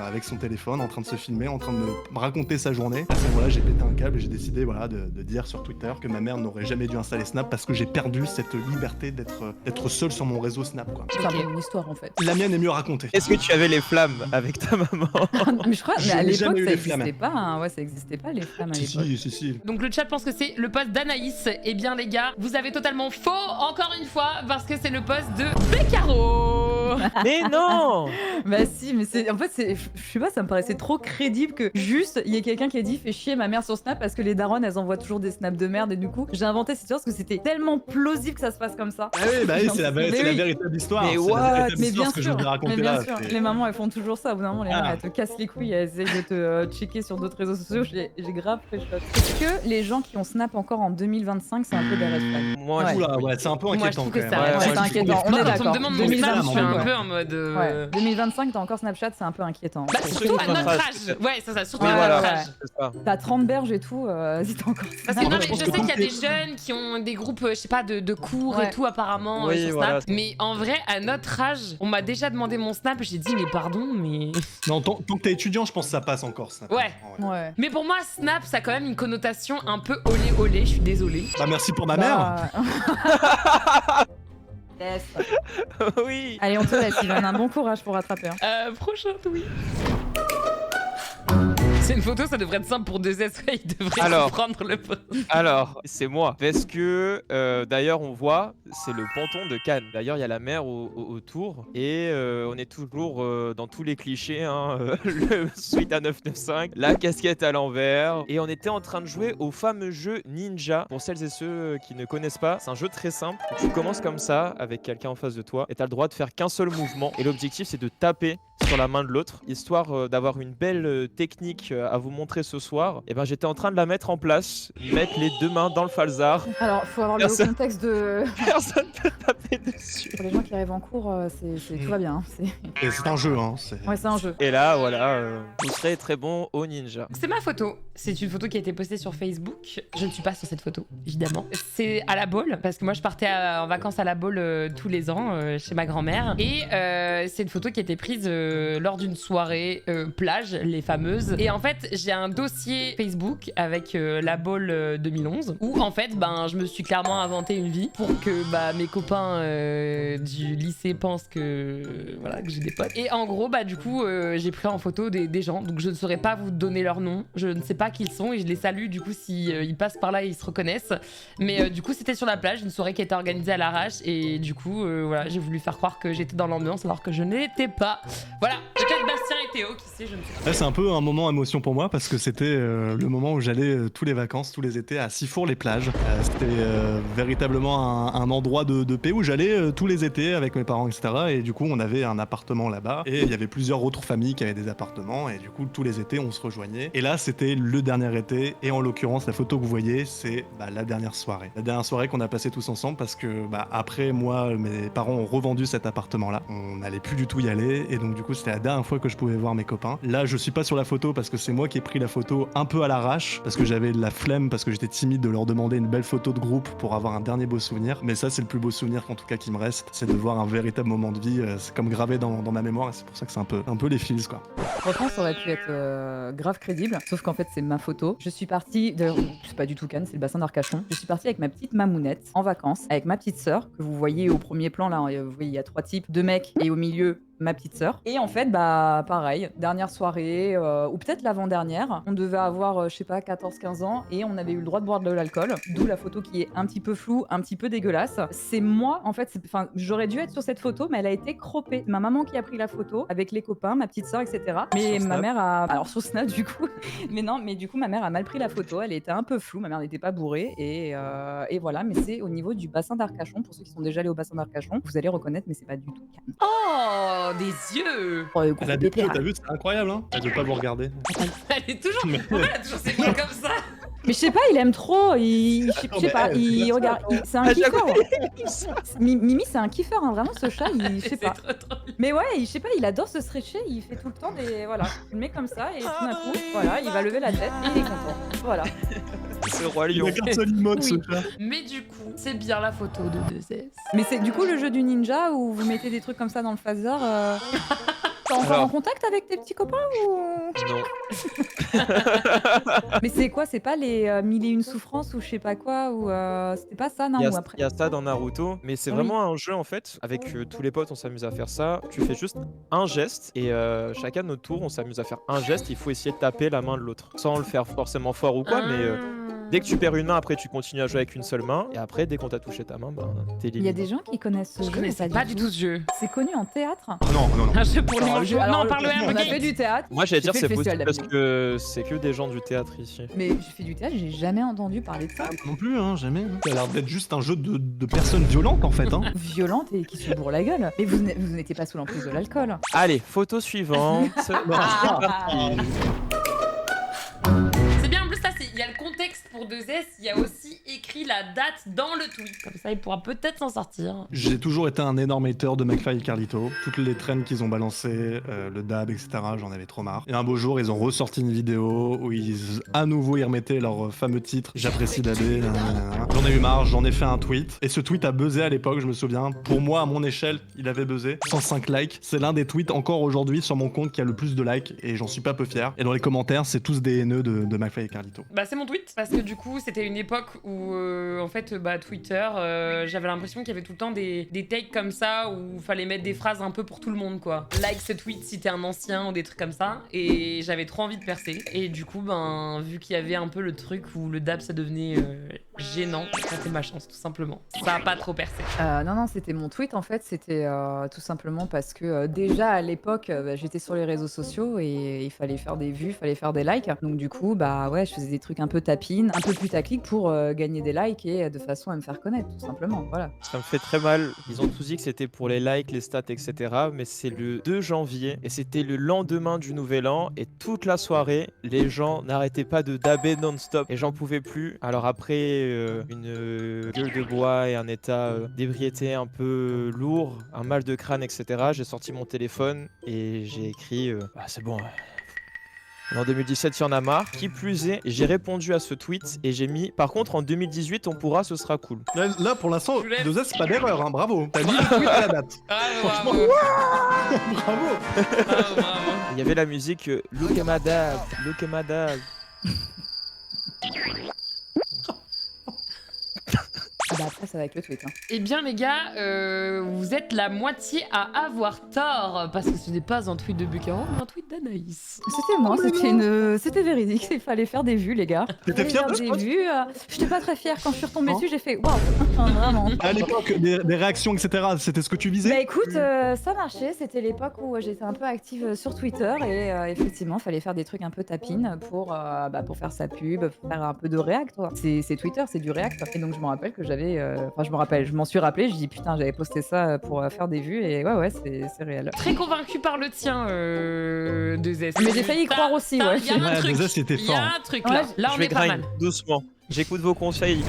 [SPEAKER 4] avec son téléphone en train de se filmer, en train de me raconter sa journée. À ce moment-là j'ai pété un câble et j'ai décidé de dire sur Twitter que ma mère n'aurait jamais dû installer Snap parce que j'ai perdu cette liberté d'être seul sur mon réseau Snap quoi.
[SPEAKER 2] C'est un peu une histoire en fait.
[SPEAKER 4] La mienne est mieux racontée.
[SPEAKER 3] Est-ce que tu avais les flammes avec ta maman?
[SPEAKER 2] Mais je crois, mais
[SPEAKER 4] Je
[SPEAKER 2] à
[SPEAKER 4] n'ai
[SPEAKER 2] l'époque
[SPEAKER 4] jamais eu
[SPEAKER 2] ça
[SPEAKER 4] les flammes.
[SPEAKER 2] existait pas, hein. Ouais ça existait pas les flammes à l'époque.
[SPEAKER 4] Si.
[SPEAKER 1] Donc le chat pense que c'est le post d'Anaïs. Eh bien les gars, vous avez totalement faux encore une fois parce que c'est le post de Beccaro.
[SPEAKER 3] Mais non!
[SPEAKER 2] Bah si, mais c'est en fait c'est je sais pas, ça me paraissait trop crédible que juste il y ait quelqu'un qui a dit fais chier ma mère sur Snap parce que les darons elles envoient toujours des snaps de merde et du coup j'ai inventé cette histoire parce que c'était tellement plausible que ça se passe comme ça.
[SPEAKER 4] Ah oui, c'est la véritable histoire.
[SPEAKER 3] Mais
[SPEAKER 4] c'est la
[SPEAKER 3] what?
[SPEAKER 4] véritable
[SPEAKER 2] Mais
[SPEAKER 4] histoire
[SPEAKER 2] bien
[SPEAKER 4] que je
[SPEAKER 2] sûr,
[SPEAKER 4] voulais raconter
[SPEAKER 2] mais bien
[SPEAKER 4] là.
[SPEAKER 2] sûr,
[SPEAKER 4] c'est-
[SPEAKER 2] les mamans elles font toujours ça. Au bout d'un moment, les
[SPEAKER 4] Ah.
[SPEAKER 2] mamans elles te cassent les couilles, elles essayent de te checker sur d'autres réseaux sociaux. J'ai grave fait shot. Est-ce que les gens qui ont Snap encore en 2025, c'est un peu des red flags?
[SPEAKER 3] Moi,
[SPEAKER 2] Ouais.
[SPEAKER 4] Oula, ouais, c'est un peu
[SPEAKER 1] Moi, je
[SPEAKER 4] inquiétant
[SPEAKER 1] trouve
[SPEAKER 4] quand
[SPEAKER 1] que
[SPEAKER 4] même.
[SPEAKER 1] ça-
[SPEAKER 3] Ouais,
[SPEAKER 2] Ouais, c'est inquiétant, on
[SPEAKER 1] Moi,
[SPEAKER 2] est
[SPEAKER 1] quand on
[SPEAKER 2] d'accord.
[SPEAKER 1] me demande mon snap,
[SPEAKER 2] 2025,
[SPEAKER 1] je suis un
[SPEAKER 2] ouais.
[SPEAKER 1] peu en mode.
[SPEAKER 2] Ouais. 2025, t'as encore Snapchat, c'est un peu inquiétant.
[SPEAKER 1] Bah,
[SPEAKER 3] Surtout
[SPEAKER 1] surtout à
[SPEAKER 3] notre
[SPEAKER 1] notre
[SPEAKER 3] âge,
[SPEAKER 1] âge.
[SPEAKER 3] peut-être.
[SPEAKER 1] Ouais, ça, surtout
[SPEAKER 2] Ouais,
[SPEAKER 1] à notre
[SPEAKER 2] ouais,
[SPEAKER 1] âge.
[SPEAKER 3] c'est ça.
[SPEAKER 2] T'as 30 berges et tout, si t'as encore
[SPEAKER 1] Parce que
[SPEAKER 2] Snap.
[SPEAKER 1] non,
[SPEAKER 4] je
[SPEAKER 1] mais
[SPEAKER 4] pense
[SPEAKER 1] je
[SPEAKER 4] que
[SPEAKER 1] sais qu'il y a
[SPEAKER 4] tout
[SPEAKER 1] des
[SPEAKER 4] est-
[SPEAKER 1] jeunes qui ont des groupes, je sais pas, de cours
[SPEAKER 2] Ouais.
[SPEAKER 1] et tout apparemment
[SPEAKER 3] Oui,
[SPEAKER 1] sur
[SPEAKER 3] voilà.
[SPEAKER 1] Snap. Mais en vrai, à notre âge, on m'a déjà demandé mon Snap. J'ai dit mais pardon, mais.
[SPEAKER 4] Non, tant que t'es étudiant, je pense que ça passe encore. Ça.
[SPEAKER 1] Ouais.
[SPEAKER 2] Ouais.
[SPEAKER 1] Mais pour moi, Snap, ça a quand même une connotation un peu olé olé. Je suis désolée.
[SPEAKER 4] Bah merci pour ma mère.
[SPEAKER 2] Bah... Yes.
[SPEAKER 3] Oui.
[SPEAKER 2] Allez, on te laisse, Ivan, un bon courage pour rattraper. Hein.
[SPEAKER 1] Prochain tweet. C'est une photo, ça devrait être simple pour 2S. Ouais, il devrait
[SPEAKER 3] Alors.
[SPEAKER 1] prendre le poste.
[SPEAKER 3] Alors, c'est moi. Parce que, d'ailleurs, on voit, c'est le ponton de Cannes. D'ailleurs, il y a la mer autour. Et on est toujours dans tous les clichés. Hein, le suite à 995, la casquette à l'envers. Et on était en train de jouer au fameux jeu Ninja. Pour celles et ceux qui ne connaissent pas, c'est un jeu très simple. Tu commences comme ça, avec quelqu'un en face de toi. Et tu as le droit de faire qu'un seul mouvement. Et l'objectif, c'est de taper sur la main de l'autre, histoire d'avoir une belle technique à vous montrer ce soir. Et ben j'étais en train de la mettre en place, mettre les deux mains dans le falzar.
[SPEAKER 2] Alors, faut avoir le haut
[SPEAKER 3] Personne.
[SPEAKER 2] contexte de.
[SPEAKER 3] Personne peut taper dessus.
[SPEAKER 2] Pour les gens qui arrivent en cours, tout va bien. Hein.
[SPEAKER 4] Et c'est un jeu, hein.
[SPEAKER 2] Ouais, c'est un jeu.
[SPEAKER 3] Et là, voilà, vous serez très bon au ninja.
[SPEAKER 1] C'est ma photo. C'est une photo qui a été postée sur Facebook. Je ne suis pas sur cette photo, évidemment. C'est à la Baule, parce que moi je partais en vacances à la Baule tous les ans chez ma grand-mère. Et c'est une photo qui a été prise lors d'une soirée plage, les fameuses. Et en fait, j'ai un dossier Facebook avec la Baule 2011 où en fait, je me suis clairement inventé une vie pour que mes copains du lycée pensent que j'ai des potes. Et en gros, du coup, j'ai pris en photo des gens. Donc je ne saurais pas vous donner leur nom. Je ne sais pas qui ils sont et je les salue du coup si ils passent par là ils se reconnaissent. Mais du coup, c'était sur la plage, une soirée qui a été organisée à l'arrache et du coup, j'ai voulu faire croire que j'étais dans l'ambiance alors que je n'étais pas. Voilà, peut-être Bastien et Théo, qui sait, je ne sais pas.
[SPEAKER 4] Là, c'est un peu un moment émotion pour moi parce que c'était le moment où j'allais tous les vacances, tous les étés à Sifour-les-Plages. C'était véritablement un endroit de paix où j'allais tous les étés avec mes parents, etc. Et du coup, on avait un appartement là-bas et il y avait plusieurs autres familles qui avaient des appartements et du coup, tous les étés, on se rejoignait. Et là, c'était le dernier été et en l'occurrence, la photo que vous voyez, c'est la dernière soirée. La dernière soirée qu'on a passée tous ensemble parce que après, moi, mes parents ont revendu cet appartement-là. On n'allait plus du tout y aller et donc du coup, c'était la dernière fois que je pouvais voir voir mes copains. Là, je suis pas sur la photo parce que c'est moi qui ai pris la photo un peu à l'arrache, parce que j'avais de la flemme, parce que j'étais timide de leur demander une belle photo de groupe pour avoir un dernier beau souvenir. Mais ça, c'est le plus beau souvenir qu'en tout cas qui me reste, c'est de voir un véritable moment de vie. C'est comme gravé dans ma mémoire et c'est pour ça que c'est un peu les feels quoi.
[SPEAKER 2] Franchement, ça aurait pu être grave crédible, sauf qu'en fait, c'est ma photo. Je suis partie, d'ailleurs, c'est pas du tout Cannes, c'est le bassin d'Arcachon. Je suis partie avec ma petite mamounette en vacances, avec ma petite sœur, que vous voyez au premier plan là, vous voyez, il y a 3 types, 2 mecs, et au milieu, ma petite sœur. Et en fait, bah pareil, dernière soirée, ou peut-être l'avant-dernière, on devait avoir, je sais pas, 14-15 ans, et on avait eu le droit de boire de l'alcool, d'où la photo qui est un petit peu floue, un petit peu dégueulasse. C'est moi, en fait, enfin, j'aurais dû être sur cette photo, mais elle a été croppée. Ma maman qui a pris la photo, avec les copains, ma petite sœur, etc. Mais
[SPEAKER 3] Sur
[SPEAKER 2] ma
[SPEAKER 3] Snap.
[SPEAKER 2] mère a... Alors sur Snap, du coup, mais non, mais du coup, ma mère a mal pris la photo, elle était un peu floue, ma mère n'était pas bourrée, et voilà, mais c'est au niveau du bassin d'Arcachon, pour ceux qui sont déjà allés au bassin d'Arcachon, vous allez reconnaître, mais c'est pas du tout Cannes.
[SPEAKER 1] Oh, des yeux.
[SPEAKER 2] Oh, gros
[SPEAKER 4] Elle a des
[SPEAKER 2] pépère.
[SPEAKER 4] photos, t'as vu, c'est incroyable hein. Elle veut pas vous regarder.
[SPEAKER 1] Elle est toujours... Pourquoi elle a toujours ses mains comme ça?
[SPEAKER 2] Mais je sais pas, il aime trop, je sais pas, il regarde, c'est un kiffeur. Mimi, c'est un kiffeur, hein, vraiment ce chat, je sais
[SPEAKER 1] C'est
[SPEAKER 2] pas.
[SPEAKER 1] trop drôle.
[SPEAKER 2] Mais ouais, je sais pas, il adore se stretcher, il fait tout le temps des... Voilà, il le met comme ça, et tout d'un coup, voilà, il va lever la tête, et il est content. Voilà.
[SPEAKER 3] C'est le roi
[SPEAKER 4] Il
[SPEAKER 3] lion.
[SPEAKER 4] a qu'un seul emote ce
[SPEAKER 2] Oui.
[SPEAKER 4] chat.
[SPEAKER 1] Mais du coup, c'est bien la photo de 2S.
[SPEAKER 2] Mais c'est du coup le jeu du ninja où vous mettez des trucs comme ça dans le phaser. T'es encore
[SPEAKER 3] Alors.
[SPEAKER 2] en contact avec tes petits copains ou...
[SPEAKER 3] Non.
[SPEAKER 2] Mais c'est quoi? C'est pas les 1001 souffrances ou je sais pas quoi ou c'était pas ça non
[SPEAKER 3] Il y,
[SPEAKER 2] ou
[SPEAKER 3] a,
[SPEAKER 2] après?
[SPEAKER 3] il y a ça dans Naruto, mais c'est
[SPEAKER 2] Oui.
[SPEAKER 3] vraiment un jeu en fait. Avec tous les potes, on s'amuse à faire ça. Tu fais juste un geste et chacun de notre tour, on s'amuse à faire un geste. Il faut essayer de taper la main de l'autre sans le faire forcément fort ou quoi, mais dès que tu perds une main, après tu continues à jouer avec une seule main. Et après, dès qu'on t'a touché ta main, bah, t'es
[SPEAKER 2] Il y a
[SPEAKER 3] éliminé.
[SPEAKER 2] des gens qui connaissent ce
[SPEAKER 1] Je
[SPEAKER 2] jeu.
[SPEAKER 1] connaissais
[SPEAKER 2] mais
[SPEAKER 1] pas du tout ce jeu.
[SPEAKER 2] C'est connu en théâtre.
[SPEAKER 4] Non.
[SPEAKER 1] Un jeu pour les
[SPEAKER 2] Alors,
[SPEAKER 1] manches.
[SPEAKER 2] alors,
[SPEAKER 1] Non, parle
[SPEAKER 2] on
[SPEAKER 1] un
[SPEAKER 2] a fait du théâtre.
[SPEAKER 3] Moi, j'allais
[SPEAKER 2] J'ai
[SPEAKER 3] dire
[SPEAKER 2] fait
[SPEAKER 3] c'est
[SPEAKER 2] le festival
[SPEAKER 3] possible parce que c'est que des gens du théâtre ici.
[SPEAKER 2] Mais je fais du théâtre, j'ai jamais entendu parler de ça.
[SPEAKER 4] Non plus hein, jamais. Ça a l'air d'être juste un jeu de personnes violentes en fait hein.
[SPEAKER 2] Violente et qui se bourre la gueule. Mais vous n'étiez pas sous l'emprise de l'alcool.
[SPEAKER 3] Allez, photo suivante. C'est parti.
[SPEAKER 1] C'est bien, en plus, ça, il y a le contexte pour 2S, il y a aussi écrit la date dans le tweet. Comme ça, il pourra peut-être s'en sortir.
[SPEAKER 4] J'ai toujours été un énorme hater de McFly et Carlito. Toutes les trends qu'ils ont balancées, le dab, etc., j'en avais trop marre. Et un beau jour, ils ont ressorti une vidéo où à nouveau, ils remettaient leur fameux titre « J'apprécie dabber ». J'en ai eu marre, j'en ai fait un tweet. Et ce tweet a buzzé à l'époque, je me souviens. Pour moi, à mon échelle, il avait buzzé. 105 likes. C'est l'un des tweets encore aujourd'hui sur mon compte qui a le plus de likes et j'en suis pas peu fier. Et dans les commentaires, c'est tous des haineux de McFly et Carlito.
[SPEAKER 1] Bah, c'est mon tweet, parce que du coup, c'était une époque où, en fait, bah, Twitter, j'avais l'impression qu'il y avait tout le temps des takes comme ça où fallait mettre des phrases un peu pour tout le monde, quoi. Like ce tweet si t'es un ancien ou des trucs comme ça. Et j'avais trop envie de percer. Et du coup, ben, vu qu'il y avait un peu le truc où le dab ça devenait gênant, c'était ma chance, tout simplement. Ça a pas trop percé.
[SPEAKER 2] Non, c'était mon tweet en fait. C'était tout simplement parce que déjà à l'époque, j'étais sur les réseaux sociaux et il fallait faire des vues, il fallait faire des likes. Donc du coup, bah ouais, je faisais des trucs un peu tapines, un peu putaclic pour gagner des likes et de façon à me faire connaître, tout simplement. Voilà.
[SPEAKER 3] Ça me fait très mal. Ils ont tous dit que c'était pour les likes, les stats, etc. Mais c'est le 2 janvier et c'était le lendemain du Nouvel An. Et toute la soirée, les gens n'arrêtaient pas de dabber non-stop. Et j'en pouvais plus. Alors après une gueule de bois et un état d'ébriété un peu lourd, un mal de crâne, etc., j'ai sorti mon téléphone et j'ai écrit bah, c'est bon. En 2017, il y en a marre. Qui plus est, j'ai répondu à ce tweet et j'ai mis par contre en 2018, on pourra, ce sera cool.
[SPEAKER 4] Là pour l'instant,
[SPEAKER 1] Je lève.
[SPEAKER 4] 2S, c'est pas d'erreur, hein, bravo. T'as mis le tweet à la date.
[SPEAKER 1] Bravo,
[SPEAKER 4] Bravo.
[SPEAKER 1] bravo.
[SPEAKER 3] Il y avait la musique Look at my dad, look at my dad.
[SPEAKER 2] Ah bah après, ça va avec le tweet. Hein.
[SPEAKER 1] Eh bien les gars, vous êtes la moitié à avoir tort, parce que ce n'est pas un tweet de Bucaro, mais un tweet d'Anaïs.
[SPEAKER 2] C'était moi, c'était véridique. Il fallait faire des vues, les gars.
[SPEAKER 4] T'étais fière de
[SPEAKER 2] des
[SPEAKER 4] ça?
[SPEAKER 2] vues. J'étais pas très fière quand je suis retombée
[SPEAKER 4] Non.
[SPEAKER 2] dessus. J'ai fait waouh, vraiment.
[SPEAKER 4] À l'époque, des réactions, etc., c'était ce que tu visais?
[SPEAKER 2] Bah écoute, ça marchait. C'était l'époque où j'étais un peu active sur Twitter et effectivement, fallait faire des trucs un peu tapines pour faire sa pub, pour faire un peu de React. Quoi. C'est Twitter, c'est du React. Et donc je me rappelle que je m'en suis rappelé. Je dis putain, j'avais posté ça pour faire des vues et ouais, c'est réel.
[SPEAKER 1] Très convaincu par le tien, 2S.
[SPEAKER 2] Mais j'ai failli y croire aussi, ouais.
[SPEAKER 1] Il y a un
[SPEAKER 4] Ouais,
[SPEAKER 1] truc,
[SPEAKER 4] 2S, c'était
[SPEAKER 1] il y
[SPEAKER 4] fort.
[SPEAKER 1] a un truc là.
[SPEAKER 2] Ouais,
[SPEAKER 1] Là,
[SPEAKER 3] Je
[SPEAKER 1] on
[SPEAKER 3] vais
[SPEAKER 1] est pas
[SPEAKER 3] grind
[SPEAKER 1] mal.
[SPEAKER 3] doucement. J'écoute vos conseils.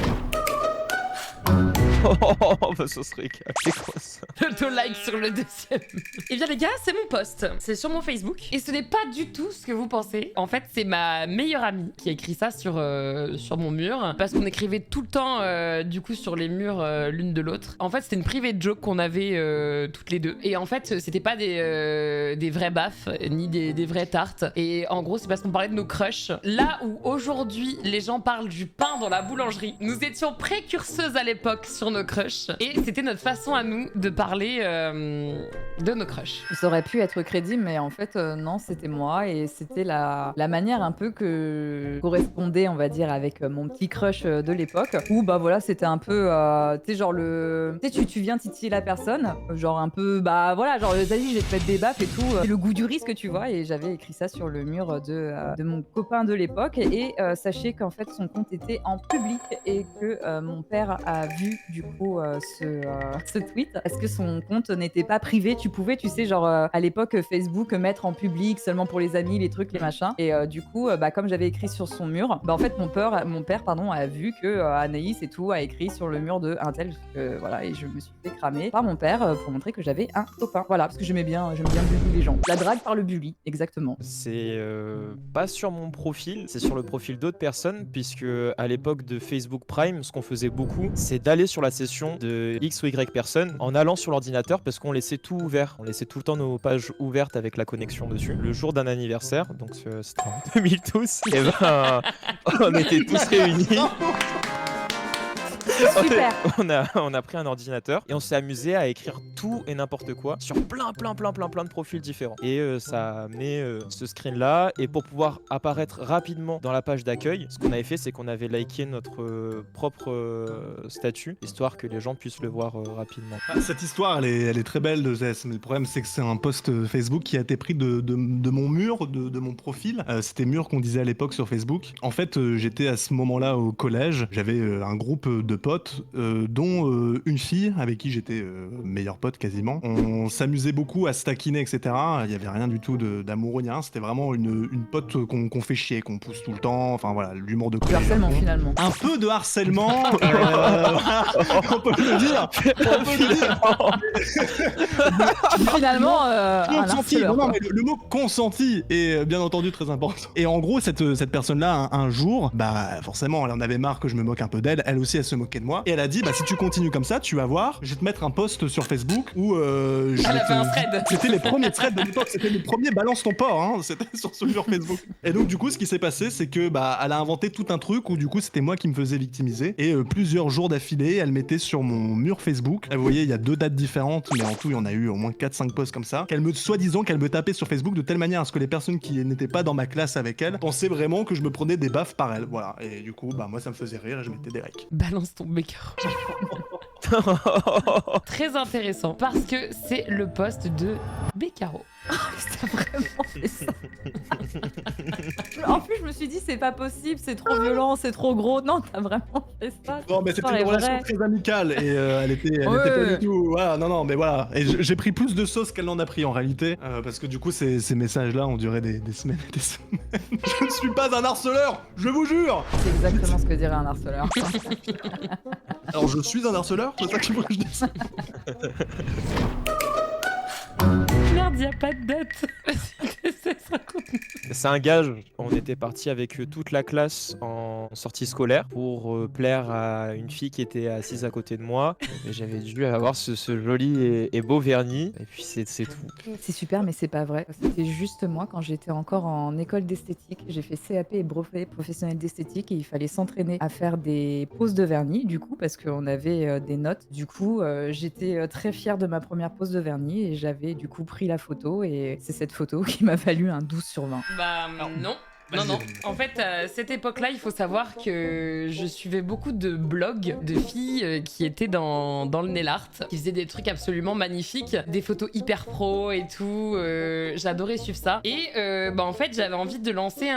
[SPEAKER 3] Bah ce serait calme. C'est quoi ça?
[SPEAKER 1] L'auto-like sur le deuxième. Eh bien les gars, c'est mon post. C'est sur mon Facebook. Et ce n'est pas du tout ce que vous pensez. En fait, c'est ma meilleure amie qui a écrit ça sur mon mur. Parce qu'on écrivait tout le temps, du coup, sur les murs l'une de l'autre. En fait, c'était une private joke qu'on avait toutes les deux. Et en fait, c'était pas des vrais baffes, ni des vraies tartes. Et en gros, c'est parce qu'on parlait de nos crushs. Là où aujourd'hui, les gens parlent du pain dans la boulangerie, nous étions précurseuses à l'époque sur nos crushs. Et c'était notre façon à nous de parler de nos crushs.
[SPEAKER 2] Ça aurait pu être crédible, mais en fait, non, c'était moi. Et c'était la manière un peu que correspondait, on va dire, avec mon petit crush de l'époque. Où, bah voilà, c'était un peu, tu sais, genre tu viens titiller la personne. Genre un peu, bah voilà, genre, vas-y, je vais te mettre des baffes et tout. C'est le goût du risque, tu vois. Et j'avais écrit ça sur le mur de mon copain de l'époque. Et sachez qu'en fait, son compte était en public et que mon père a vu, du coup, ce tweet. Parce que son compte n'était pas privé. Tu pouvais, tu sais, genre, à l'époque, Facebook, mettre en public seulement pour les amis, les trucs, les machins. Et du coup, bah, comme j'avais écrit sur son mur, bah, en fait, mon père, a vu que Anaïs et tout a écrit sur le mur de un tel. Voilà, et je me suis fait cramer par mon père pour montrer que j'avais un copain. Voilà, parce que j'aime bien bully les gens. La drague par le bully, exactement.
[SPEAKER 3] C'est pas sur mon profil, c'est sur le profil d'autres personnes, puisque à l'époque de Facebook Prime, ce qu'on faisait beaucoup, c'est d'aller sur la session de X ou Y personnes en allant sur l'ordinateur, parce qu'on laissait tout ouvert. On laissait tout le temps nos pages ouvertes avec la connexion dessus. Le jour d'un anniversaire, donc c'était en 2012, et ben on était tous réunis.
[SPEAKER 2] Super.
[SPEAKER 3] On a pris un ordinateur et on s'est amusé à écrire tout et n'importe quoi sur plein de profils différents. Et ça a amené ce screen là. Et pour pouvoir apparaître rapidement dans la page d'accueil, ce qu'on avait fait, c'est qu'on avait liké notre propre statut, histoire que les gens puissent le voir rapidement.
[SPEAKER 4] Cette histoire, elle est très belle de Zess, mais le problème c'est que c'est un post Facebook qui a été pris de mon mur, de mon profil. C'était mur qu'on disait à l'époque sur Facebook. En fait, j'étais à ce moment-là au collège, j'avais un groupe de potes, dont une fille avec qui j'étais meilleur pote quasiment. On s'amusait beaucoup à se taquiner, etc. Il n'y avait rien du tout d'amoureux ni rien. C'était vraiment une pote qu'on fait chier, qu'on pousse tout le temps. Enfin voilà, l'humour de
[SPEAKER 2] Du harcèlement, finalement.
[SPEAKER 4] un peu de harcèlement, on peut le dire.
[SPEAKER 2] Finalement, un
[SPEAKER 4] Consenti.
[SPEAKER 2] harceleur,
[SPEAKER 4] Non,
[SPEAKER 2] quoi.
[SPEAKER 4] mais le mot consenti est bien entendu très important. Et en gros, cette personne-là, un jour, bah forcément, elle en avait marre que je me moque un peu d'elle. Elle aussi, elle se moquait de moi. Et elle a dit, bah si tu continues comme ça, tu vas voir, je vais te mettre un post sur Facebook où
[SPEAKER 1] Elle a fait un thread.
[SPEAKER 4] C'était les premiers threads de l'époque. C'était les premiers balance ton porc. Hein. C'était sur ce mur Facebook. Et donc du coup, ce qui s'est passé, c'est que bah elle a inventé tout un truc où du coup, c'était moi qui me faisais victimiser. Et plusieurs jours d'affilée, elle mettait sur mon mur Facebook. Vous voyez, il y a 2 dates différentes, mais en tout, il y en a eu au moins 4-5 posts comme ça. Soi-disant qu'elle me tapait sur Facebook de telle manière à ce que les personnes qui n'étaient pas dans ma classe avec elle pensaient vraiment que je me prenais des baffes par elle. Voilà. Et du coup, bah moi, ça me faisait rire et je mettais des likes.
[SPEAKER 1] Balance ton bécaro. Très intéressant parce que c'est le poste de Bécaro.
[SPEAKER 2] T'as vraiment fait ça. En plus, je me suis dit, c'est pas possible, c'est trop violent, c'est trop gros. Non, t'as vraiment fait ça.
[SPEAKER 4] Non, mais c'était une relation très amicale et elle était pas du tout. Voilà, non, mais voilà. Et j'ai pris plus de sauce qu'elle n'en a pris en réalité. Parce que du coup, ces messages-là ont duré des semaines et des semaines. Je ne suis pas un harceleur, je vous jure.
[SPEAKER 2] C'est exactement ce que dirait un harceleur.
[SPEAKER 4] Alors, je suis un harceleur, c'est ça qu'il faut que je dise.
[SPEAKER 1] Merde, y a pas de date.
[SPEAKER 3] C'est un gage. On était parti avec toute la classe en sortie scolaire pour plaire à une fille qui était assise à côté de moi. Et j'avais dû avoir ce joli et beau vernis. Et puis c'est tout.
[SPEAKER 2] C'est super, mais c'est pas vrai. C'était juste moi quand j'étais encore en école d'esthétique. J'ai fait CAP et brevet professionnel d'esthétique et il fallait s'entraîner à faire des poses de vernis, du coup, parce qu'on avait des notes. Du coup, j'étais très fière de ma première pose de vernis et j'avais du coup pris la photo et c'est cette photo qui m'a valu un 12 sur 20.
[SPEAKER 1] Bah non. Non. En fait, à cette époque-là, il faut savoir que je suivais beaucoup de blogs de filles qui étaient dans le nail art, qui faisaient des trucs absolument magnifiques, des photos hyper pro et tout. J'adorais suivre ça. Et bah en fait, j'avais envie de lancer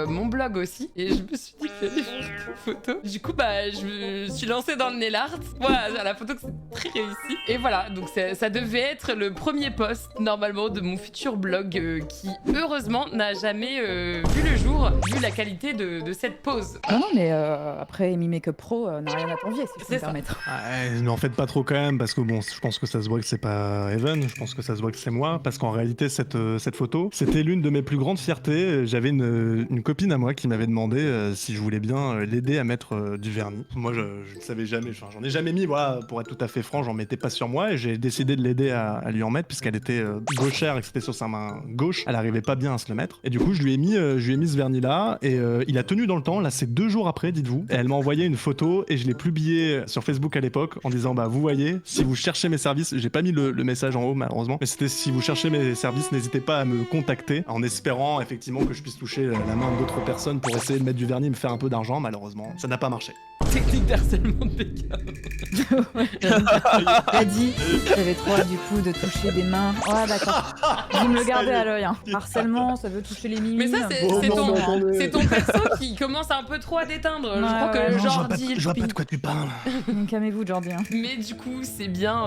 [SPEAKER 1] mon blog aussi. Et je me suis dit que j'allais faire des photos. Du coup, bah je me suis lancée dans le nail art. Voilà, la photo c'est très réussi. Et voilà, donc ça devait être le premier post normalement de mon futur blog qui heureusement n'a jamais vu le jour vu la qualité de cette pose.
[SPEAKER 2] Non, mais après, Mi Makeup Pro n'a rien à t'envier, si je peux
[SPEAKER 1] C'est
[SPEAKER 2] me
[SPEAKER 1] ça.
[SPEAKER 2] permettre.
[SPEAKER 4] Ouais, n'en faites pas trop quand même, parce que bon, je pense que ça se voit que c'est pas Evan, je pense que ça se voit que c'est moi, parce qu'en réalité, cette photo, c'était l'une de mes plus grandes fiertés. J'avais une copine à moi qui m'avait demandé si je voulais bien l'aider à mettre du vernis. Moi, je ne savais jamais, enfin, j'en ai jamais mis, voilà, pour être tout à fait franc, j'en mettais pas sur moi, et j'ai décidé de l'aider à lui en mettre, puisqu'elle était gauchère et que c'était sur sa main gauche, elle arrivait pas bien à se le mettre. Et du coup, je lui ai mis ce vernis-là, et il a tenu dans le temps, là, c'est 2 jours après, dites-vous, et elle m'a envoyé une photo, et je l'ai publiée sur Facebook à l'époque, en disant, bah, vous voyez, si vous cherchez mes services, j'ai pas mis le message en haut, malheureusement, mais c'était si vous cherchez mes services, n'hésitez pas à me contacter, en espérant, effectivement, que je puisse toucher la main d'autres personnes pour essayer de mettre du vernis et me faire un peu d'argent. Malheureusement, ça n'a pas marché.
[SPEAKER 1] Technique d'harcèlement de dégâts.
[SPEAKER 2] T'as dit, j'avais trop hâte du coup de toucher des mains. Ouais, d'accord. Vous me le gardez à l'œil. Hein. Harcèlement, ça veut toucher les mimines.
[SPEAKER 1] Mais ça, c'est ton perso qui commence un peu trop à déteindre. Je crois que
[SPEAKER 2] ouais.
[SPEAKER 1] Jordi.
[SPEAKER 4] Je vois pas de quoi tu parles.
[SPEAKER 2] Calmez-vous, Jordi. Hein.
[SPEAKER 1] Mais du coup, c'est bien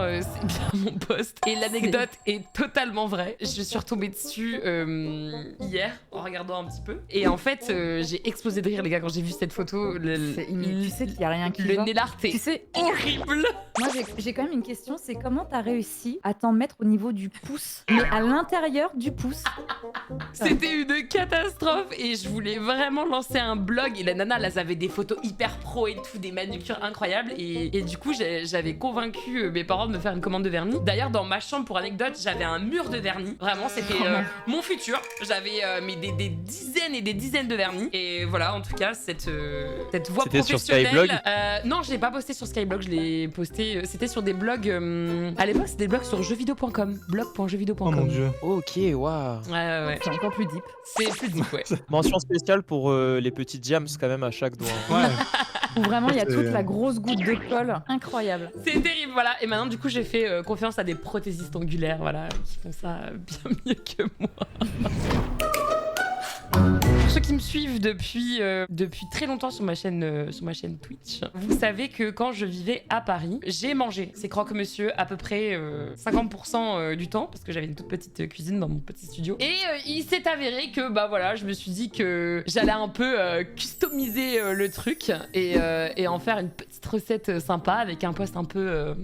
[SPEAKER 1] mon post. Et l'anecdote est totalement vraie. Je suis retombée dessus hier en regardant un petit peu. Et en fait, j'ai explosé de rire, les gars, quand j'ai vu cette photo.
[SPEAKER 2] Tu sais qu'il y a rien qui
[SPEAKER 1] le
[SPEAKER 2] va.
[SPEAKER 1] Nellart est
[SPEAKER 2] Tu sais,
[SPEAKER 1] horrible.
[SPEAKER 2] moi j'ai quand même une question, c'est comment t'as réussi à t'en mettre au niveau du pouce, mais à l'intérieur du pouce.
[SPEAKER 1] C'était une catastrophe et je voulais vraiment lancer un blog. Et la nana, là, avait des photos hyper pro et tout, des manucures incroyables. Et du coup, j'avais convaincu mes parents de me faire une commande de vernis. D'ailleurs, dans ma chambre, pour anecdote, j'avais un mur de vernis. Vraiment, c'était mon futur. J'avais des dizaines et des dizaines de vernis. Et voilà, en tout cas, cette voie
[SPEAKER 3] C'était sur
[SPEAKER 1] professionnelle.
[SPEAKER 3] Skyblog
[SPEAKER 1] Non, je l'ai pas posté sur Skyblog, je l'ai posté. C'était sur des blogs. À l'époque, c'était des blogs sur jeuxvideo.com. Blog.jeuxvideo.com.
[SPEAKER 4] Oh mon dieu.
[SPEAKER 3] Ok, waouh.
[SPEAKER 1] Ouais.
[SPEAKER 2] C'est encore plus deep.
[SPEAKER 1] C'est plus deep, ouais.
[SPEAKER 3] Mention spéciale pour les petits jams quand même à chaque doigt.
[SPEAKER 4] Ouais.
[SPEAKER 2] Où vraiment il y a
[SPEAKER 4] C'est-
[SPEAKER 2] toute la grosse goutte de colle. Incroyable.
[SPEAKER 1] C'est terrible, voilà. Et maintenant, du coup, j'ai fait confiance à des prothésistes angulaires, voilà, qui font ça bien mieux que moi. Pour ceux qui me suivent depuis très longtemps sur ma chaîne Twitch, vous savez que quand je vivais à Paris, j'ai mangé ces croque-monsieur à peu près 50% du temps, parce que j'avais une toute petite cuisine dans mon petit studio. Et il s'est avéré que, bah voilà, je me suis dit que j'allais un peu customiser le truc et en faire une petite recette sympa avec un post un peu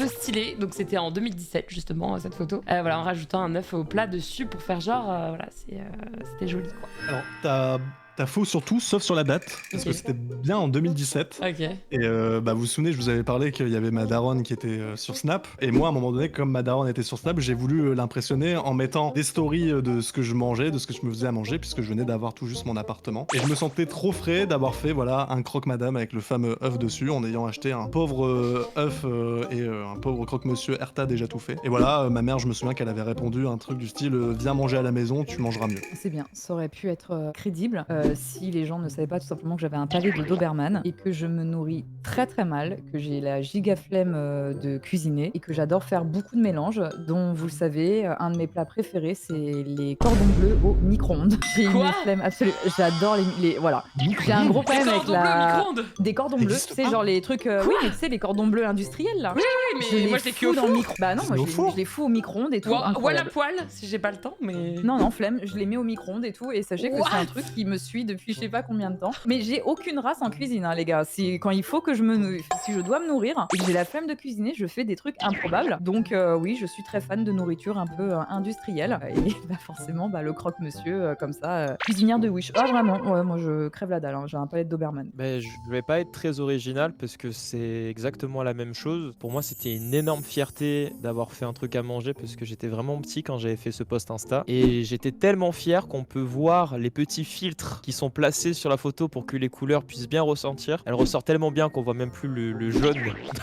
[SPEAKER 1] stylé. Donc c'était en 2017 justement cette photo. Voilà, en rajoutant un œuf au plat dessus pour faire genre, voilà, c'était joli quoi.
[SPEAKER 4] Alors, t'as faux sur tout, sauf sur la date, parce
[SPEAKER 1] Ok.
[SPEAKER 4] que c'était bien en 2017.
[SPEAKER 1] Ok.
[SPEAKER 4] Et bah, vous vous souvenez, je vous avais parlé qu'il y avait ma daronne qui était sur Snap. Et moi, à un moment donné, comme ma daronne était sur Snap, j'ai voulu l'impressionner en mettant des stories de ce que je mangeais, de ce que je me faisais à manger, puisque je venais d'avoir tout juste mon appartement. Et je me sentais trop frais d'avoir fait, voilà, un croque-madame avec le fameux œuf dessus, en ayant acheté un pauvre œuf et un pauvre croque-monsieur Herta déjà tout fait. Et voilà, ma mère, je me souviens qu'elle avait répondu un truc du style viens manger à la maison, tu mangeras mieux.
[SPEAKER 2] C'est bien, ça aurait pu être crédible si les gens ne savaient pas tout simplement que j'avais un palais de Doberman et que je me nourris très très mal, que j'ai la giga flemme de cuisiner et que j'adore faire beaucoup de mélanges, dont vous le savez, un de mes plats préférés c'est les cordons bleus au micro-ondes. J'ai une
[SPEAKER 1] Quoi
[SPEAKER 2] flemme absolue, j'adore les voilà. J'ai un gros problème avec
[SPEAKER 1] Cordon bleu au
[SPEAKER 2] la...
[SPEAKER 1] micro-ondes.
[SPEAKER 2] Des cordons
[SPEAKER 4] Ça
[SPEAKER 2] bleus,
[SPEAKER 4] existe
[SPEAKER 2] c'est
[SPEAKER 4] pas
[SPEAKER 2] genre les trucs... oui, mais tu sais, les cordons bleus industriels là.
[SPEAKER 1] Oui, mais moi je l'ai cuit au
[SPEAKER 2] dans le
[SPEAKER 1] four.
[SPEAKER 2] micro. Bah non,
[SPEAKER 4] C'est
[SPEAKER 2] moi
[SPEAKER 4] au four.
[SPEAKER 2] je les fous au micro-ondes et tout.
[SPEAKER 1] Ou à la
[SPEAKER 2] incroyable.
[SPEAKER 1] poêle, si j'ai pas le temps, mais.
[SPEAKER 2] Non, flemme, je les mets au micro-ondes et tout, et sachez que
[SPEAKER 1] What
[SPEAKER 2] c'est un truc qui me suit depuis je sais pas combien de temps. Mais j'ai aucune race en cuisine, hein, les gars. Quand il faut que si je dois me nourrir et que j'ai la flemme de cuisiner, je fais des trucs improbables. Donc oui, je suis très fan de nourriture un peu industrielle. Et bah, forcément, bah, le croque-monsieur, comme ça, cuisinière de Wish. Ah vraiment, ouais, moi je crève la dalle, hein, j'ai un palais de Doberman.
[SPEAKER 3] Mais je vais pas être très original parce que c'est exactement la même chose. Pour moi, c'était une énorme fierté d'avoir fait un truc à manger parce que j'étais vraiment petit quand j'avais fait ce post Insta. Et j'étais tellement fier qu'on peut voir les petits filtres qui sont placés sur la photo pour que les couleurs puissent bien ressentir. Elle ressort tellement bien qu'on voit même plus le jaune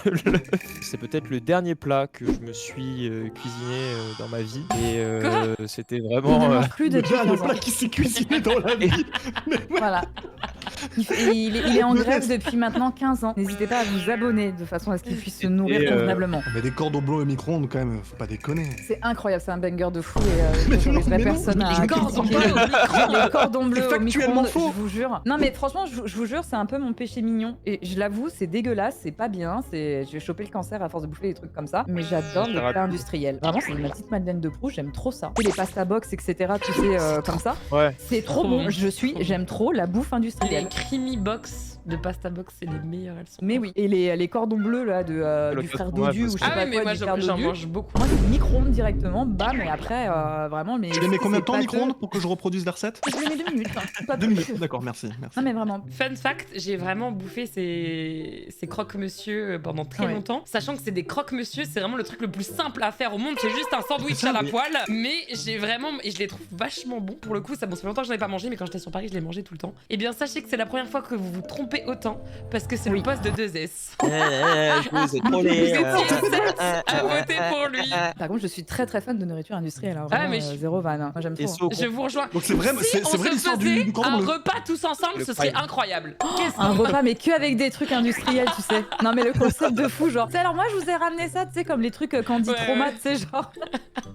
[SPEAKER 3] de l'œuf. C'est peut-être le dernier plat que je me suis cuisiné dans ma vie. Et c'était
[SPEAKER 2] Il
[SPEAKER 3] vraiment...
[SPEAKER 2] ne mange plus de
[SPEAKER 4] Le dernier
[SPEAKER 2] 15 ans.
[SPEAKER 4] plat qui s'est cuisiné dans la vie.
[SPEAKER 2] Voilà. Il est en grève depuis maintenant 15 ans. N'hésitez pas à vous abonner de façon à ce qu'il puisse se nourrir
[SPEAKER 3] Et,
[SPEAKER 2] convenablement. incroyablement.
[SPEAKER 4] Mais des cordons bleus au micro-ondes, quand même, faut pas déconner.
[SPEAKER 2] C'est incroyable, c'est un banger de fou et j'aurais
[SPEAKER 4] mais non,
[SPEAKER 2] personne
[SPEAKER 4] mais
[SPEAKER 2] à...
[SPEAKER 4] je me
[SPEAKER 1] Cordon
[SPEAKER 4] comprends
[SPEAKER 1] bleu
[SPEAKER 4] pas.
[SPEAKER 1] au micro.
[SPEAKER 2] Les cordons bleus
[SPEAKER 4] C'est
[SPEAKER 2] au
[SPEAKER 4] factuellement
[SPEAKER 2] micro-ondes,
[SPEAKER 4] faux.
[SPEAKER 2] je vous jure. Non mais franchement, je vous jure, c'est un peu mon péché mignon. Et je l'avoue, c'est dégueulasse, c'est pas bien. Je vais choper le cancer à force de bouffer des trucs comme ça. Mais j'adore les plats industriels. Vraiment, c'est ma petite Madeleine de Proust, j'aime trop ça. Et les pasta box, etc. Tu sais, comme ça.
[SPEAKER 3] Ouais.
[SPEAKER 2] C'est trop
[SPEAKER 1] Trop
[SPEAKER 2] bon.
[SPEAKER 1] bon.
[SPEAKER 2] J'aime trop la bouffe
[SPEAKER 1] Les
[SPEAKER 2] industrielle.
[SPEAKER 1] creamy box de pasta box, c'est les meilleures, elles sont.
[SPEAKER 2] Mais oui. Et les cordons bleus là du
[SPEAKER 3] Le
[SPEAKER 2] frère
[SPEAKER 3] fromage
[SPEAKER 2] Dodu ou
[SPEAKER 3] aussi.
[SPEAKER 2] je sais
[SPEAKER 1] Ah
[SPEAKER 2] pas
[SPEAKER 1] oui, mais
[SPEAKER 2] quoi,
[SPEAKER 1] moi
[SPEAKER 2] du frère
[SPEAKER 1] j'en
[SPEAKER 2] Dodu.
[SPEAKER 1] mange beaucoup.
[SPEAKER 2] Moi, c'est micro-ondes directement, bam, et après, vraiment, mais.
[SPEAKER 4] Tu les mets combien de temps au
[SPEAKER 2] c'est pâteux.
[SPEAKER 4] micro-ondes pour que je reproduise la recette?
[SPEAKER 2] Je les mets 2 minutes. Pas
[SPEAKER 4] 2
[SPEAKER 2] plus.
[SPEAKER 4] minutes, d'accord, merci.
[SPEAKER 2] Non, mais vraiment.
[SPEAKER 1] Fun fact, j'ai vraiment bouffé ces croque-monsieur pendant très
[SPEAKER 2] Ouais.
[SPEAKER 1] longtemps. Sachant que c'est des croque-monsieur, c'est vraiment le truc le plus simple à faire au monde. C'est juste un sandwich
[SPEAKER 4] Ça,
[SPEAKER 1] à la
[SPEAKER 4] oui.
[SPEAKER 1] poêle. Mais j'ai vraiment. Et je les trouve vachement bons pour le coup. Ça, bon, ça fait longtemps que j'en ai pas mangé, mais quand j'étais sur Paris, je les mangeais tout le temps. Et bien, sachez que c'est la première fois que vous vous trompez autant. Parce que c'est le poste de 2S.
[SPEAKER 3] Je vous ai
[SPEAKER 1] Vous
[SPEAKER 3] trollé.
[SPEAKER 1] étiez 7 à voter pour lui.
[SPEAKER 2] Par contre, je suis très très fan de nourriture industrielle. Hein,
[SPEAKER 1] Ah,
[SPEAKER 2] vraiment,
[SPEAKER 1] mais
[SPEAKER 2] zéro van. Hein. Moi, j'aime
[SPEAKER 3] Et
[SPEAKER 2] trop.
[SPEAKER 1] Je vous rejoins.
[SPEAKER 4] Donc c'est vrai,
[SPEAKER 1] Si
[SPEAKER 4] c'est
[SPEAKER 1] on
[SPEAKER 4] vrai
[SPEAKER 1] se
[SPEAKER 4] l'histoire
[SPEAKER 1] faisait
[SPEAKER 4] du cordon
[SPEAKER 1] un
[SPEAKER 4] bleu.
[SPEAKER 1] repas tous ensemble,
[SPEAKER 3] Le
[SPEAKER 1] ce serait
[SPEAKER 3] prime.
[SPEAKER 1] incroyable. Qu'est-ce
[SPEAKER 2] Un
[SPEAKER 1] qu'on-
[SPEAKER 2] repas, mais que avec des trucs industriels, tu sais. Non, mais le concept de fou, genre. Tu sais, alors moi, je vous ai ramené ça, tu sais, comme les trucs Candy
[SPEAKER 1] Ouais,
[SPEAKER 2] Trauma,
[SPEAKER 1] ouais.
[SPEAKER 2] tu sais, genre.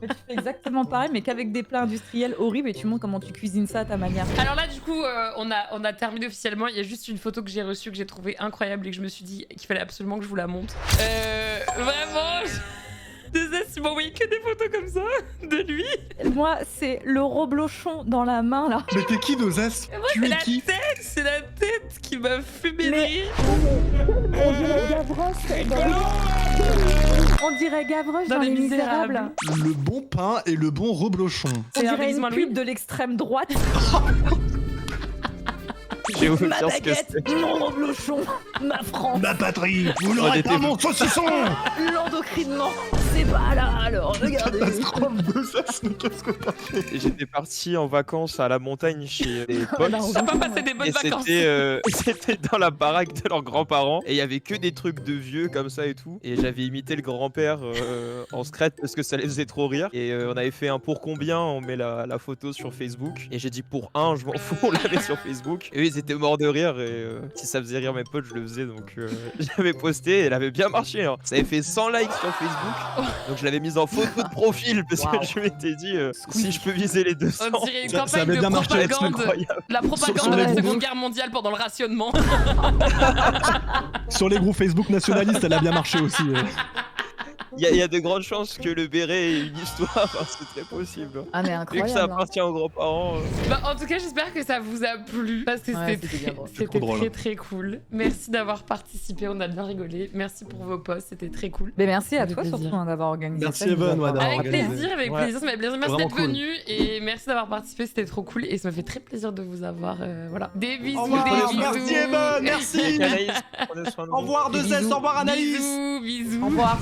[SPEAKER 2] Mais tu fais exactement pareil, mais qu'avec des plats industriels horribles et tu montres comment tu cuisines ça à ta manière.
[SPEAKER 1] Alors là, du coup, on a terminé officiellement. Il y a juste une photo que j'ai reçue que j'ai trouvée incroyable et que je me suis dit qu'il fallait absolument que je vous la montre. Vraiment, 2S, ils m'ont envoyé que des photos comme ça de lui.
[SPEAKER 2] Moi, c'est le roblochon dans la main, là.
[SPEAKER 4] Mais t'es qui, Dozès? Tu
[SPEAKER 1] C'est
[SPEAKER 4] es
[SPEAKER 1] la
[SPEAKER 4] qui?
[SPEAKER 1] tête, c'est la tête qui m'a fumé de
[SPEAKER 2] Mais-
[SPEAKER 1] rire.
[SPEAKER 2] On dirait Gavroche. On dirait Gavroche dans Les Misérables.
[SPEAKER 4] Le bon pain et le bon reblochon.
[SPEAKER 2] On
[SPEAKER 1] C'est un
[SPEAKER 2] dirait
[SPEAKER 1] déguisement
[SPEAKER 2] une
[SPEAKER 1] à Louis.
[SPEAKER 2] pub de l'extrême droite.
[SPEAKER 3] J'ai oublié
[SPEAKER 2] Ma
[SPEAKER 3] de dire ce que
[SPEAKER 2] baguette,
[SPEAKER 3] c'était.
[SPEAKER 2] mon reblochon, ma France,
[SPEAKER 4] Ma patrie, vous
[SPEAKER 3] On
[SPEAKER 4] n'aurez
[SPEAKER 3] était-
[SPEAKER 4] pas mon saucisson.
[SPEAKER 2] l'endocrinement, c'est pas là, alors regardez.
[SPEAKER 4] Catastrophe, Dozès, mais qu'est-ce que t'as fait?
[SPEAKER 3] Et j'étais parti en vacances à la montagne chez des
[SPEAKER 2] Ah,
[SPEAKER 3] potes.
[SPEAKER 2] bah,
[SPEAKER 1] On va pas passer des bonnes
[SPEAKER 3] Et
[SPEAKER 1] vacances.
[SPEAKER 3] c'était dans la baraque de leurs grands-parents. Et il y avait que des trucs de vieux comme ça et tout. Et j'avais imité le grand-père en secret parce que ça les faisait trop rire. Et on avait fait un pour combien, on met la photo sur Facebook. Et j'ai dit pour un, je m'en fous, on l'avait sur Facebook. Et eux, ils étaient morts de rire. Et si ça faisait rire mes potes, je le faisais. Donc j'avais posté et elle avait bien marché. Hein. Ça avait fait 100 likes sur Facebook. Donc je l'avais mise en photo de profil parce
[SPEAKER 2] Wow.
[SPEAKER 3] que je m'étais dit si je peux viser les 200.
[SPEAKER 1] On dirait une
[SPEAKER 4] Ça
[SPEAKER 1] campagne
[SPEAKER 4] avait
[SPEAKER 1] de
[SPEAKER 4] bien marché, c'est
[SPEAKER 1] propagande.
[SPEAKER 3] incroyable.
[SPEAKER 1] La propagande
[SPEAKER 4] Sur
[SPEAKER 1] de
[SPEAKER 4] les
[SPEAKER 1] la
[SPEAKER 4] groupes.
[SPEAKER 1] Seconde Guerre mondiale pendant le rationnement.
[SPEAKER 4] Sur les groupes Facebook nationalistes, elle a bien marché aussi.
[SPEAKER 3] Il y a de grandes chances que le béret ait une histoire, hein, c'est très possible.
[SPEAKER 2] Ah mais
[SPEAKER 3] Vu que ça
[SPEAKER 2] incroyable. hein.
[SPEAKER 3] appartient aux grands-parents.
[SPEAKER 1] Bah, en tout cas, j'espère que ça vous a plu. Parce que
[SPEAKER 2] Ouais,
[SPEAKER 1] c'était
[SPEAKER 2] c'était bien drôle.
[SPEAKER 4] C'est
[SPEAKER 1] c'était
[SPEAKER 4] trop drôle.
[SPEAKER 1] très très cool. Merci d'avoir participé, on a bien rigolé. Merci pour vos posts, c'était très cool.
[SPEAKER 2] Mais merci à
[SPEAKER 1] Avec
[SPEAKER 2] toi
[SPEAKER 1] plaisir.
[SPEAKER 2] surtout hein, d'avoir organisé
[SPEAKER 4] Merci,
[SPEAKER 2] ça. nous
[SPEAKER 4] Evan,
[SPEAKER 2] avoir-
[SPEAKER 4] ouais, d'avoir
[SPEAKER 1] Avec
[SPEAKER 4] organisé.
[SPEAKER 1] plaisir, avec
[SPEAKER 3] Ouais.
[SPEAKER 1] plaisir, ça m'a plaisir. Merci
[SPEAKER 4] Vraiment
[SPEAKER 1] d'être
[SPEAKER 4] cool.
[SPEAKER 1] venu et merci d'avoir participé, c'était trop cool. Et ça m'a fait très plaisir de vous avoir. Voilà. Des bisous,
[SPEAKER 4] Au revoir,
[SPEAKER 1] des bisous.
[SPEAKER 4] merci, Evan, merci.
[SPEAKER 3] Anaïs, prenez soin de
[SPEAKER 4] Au
[SPEAKER 3] vous.
[SPEAKER 4] revoir,
[SPEAKER 2] Des
[SPEAKER 4] Dozès,
[SPEAKER 2] bisous.
[SPEAKER 4] au revoir, Anaïs.
[SPEAKER 1] Bisous, bisous.
[SPEAKER 2] Au revoir.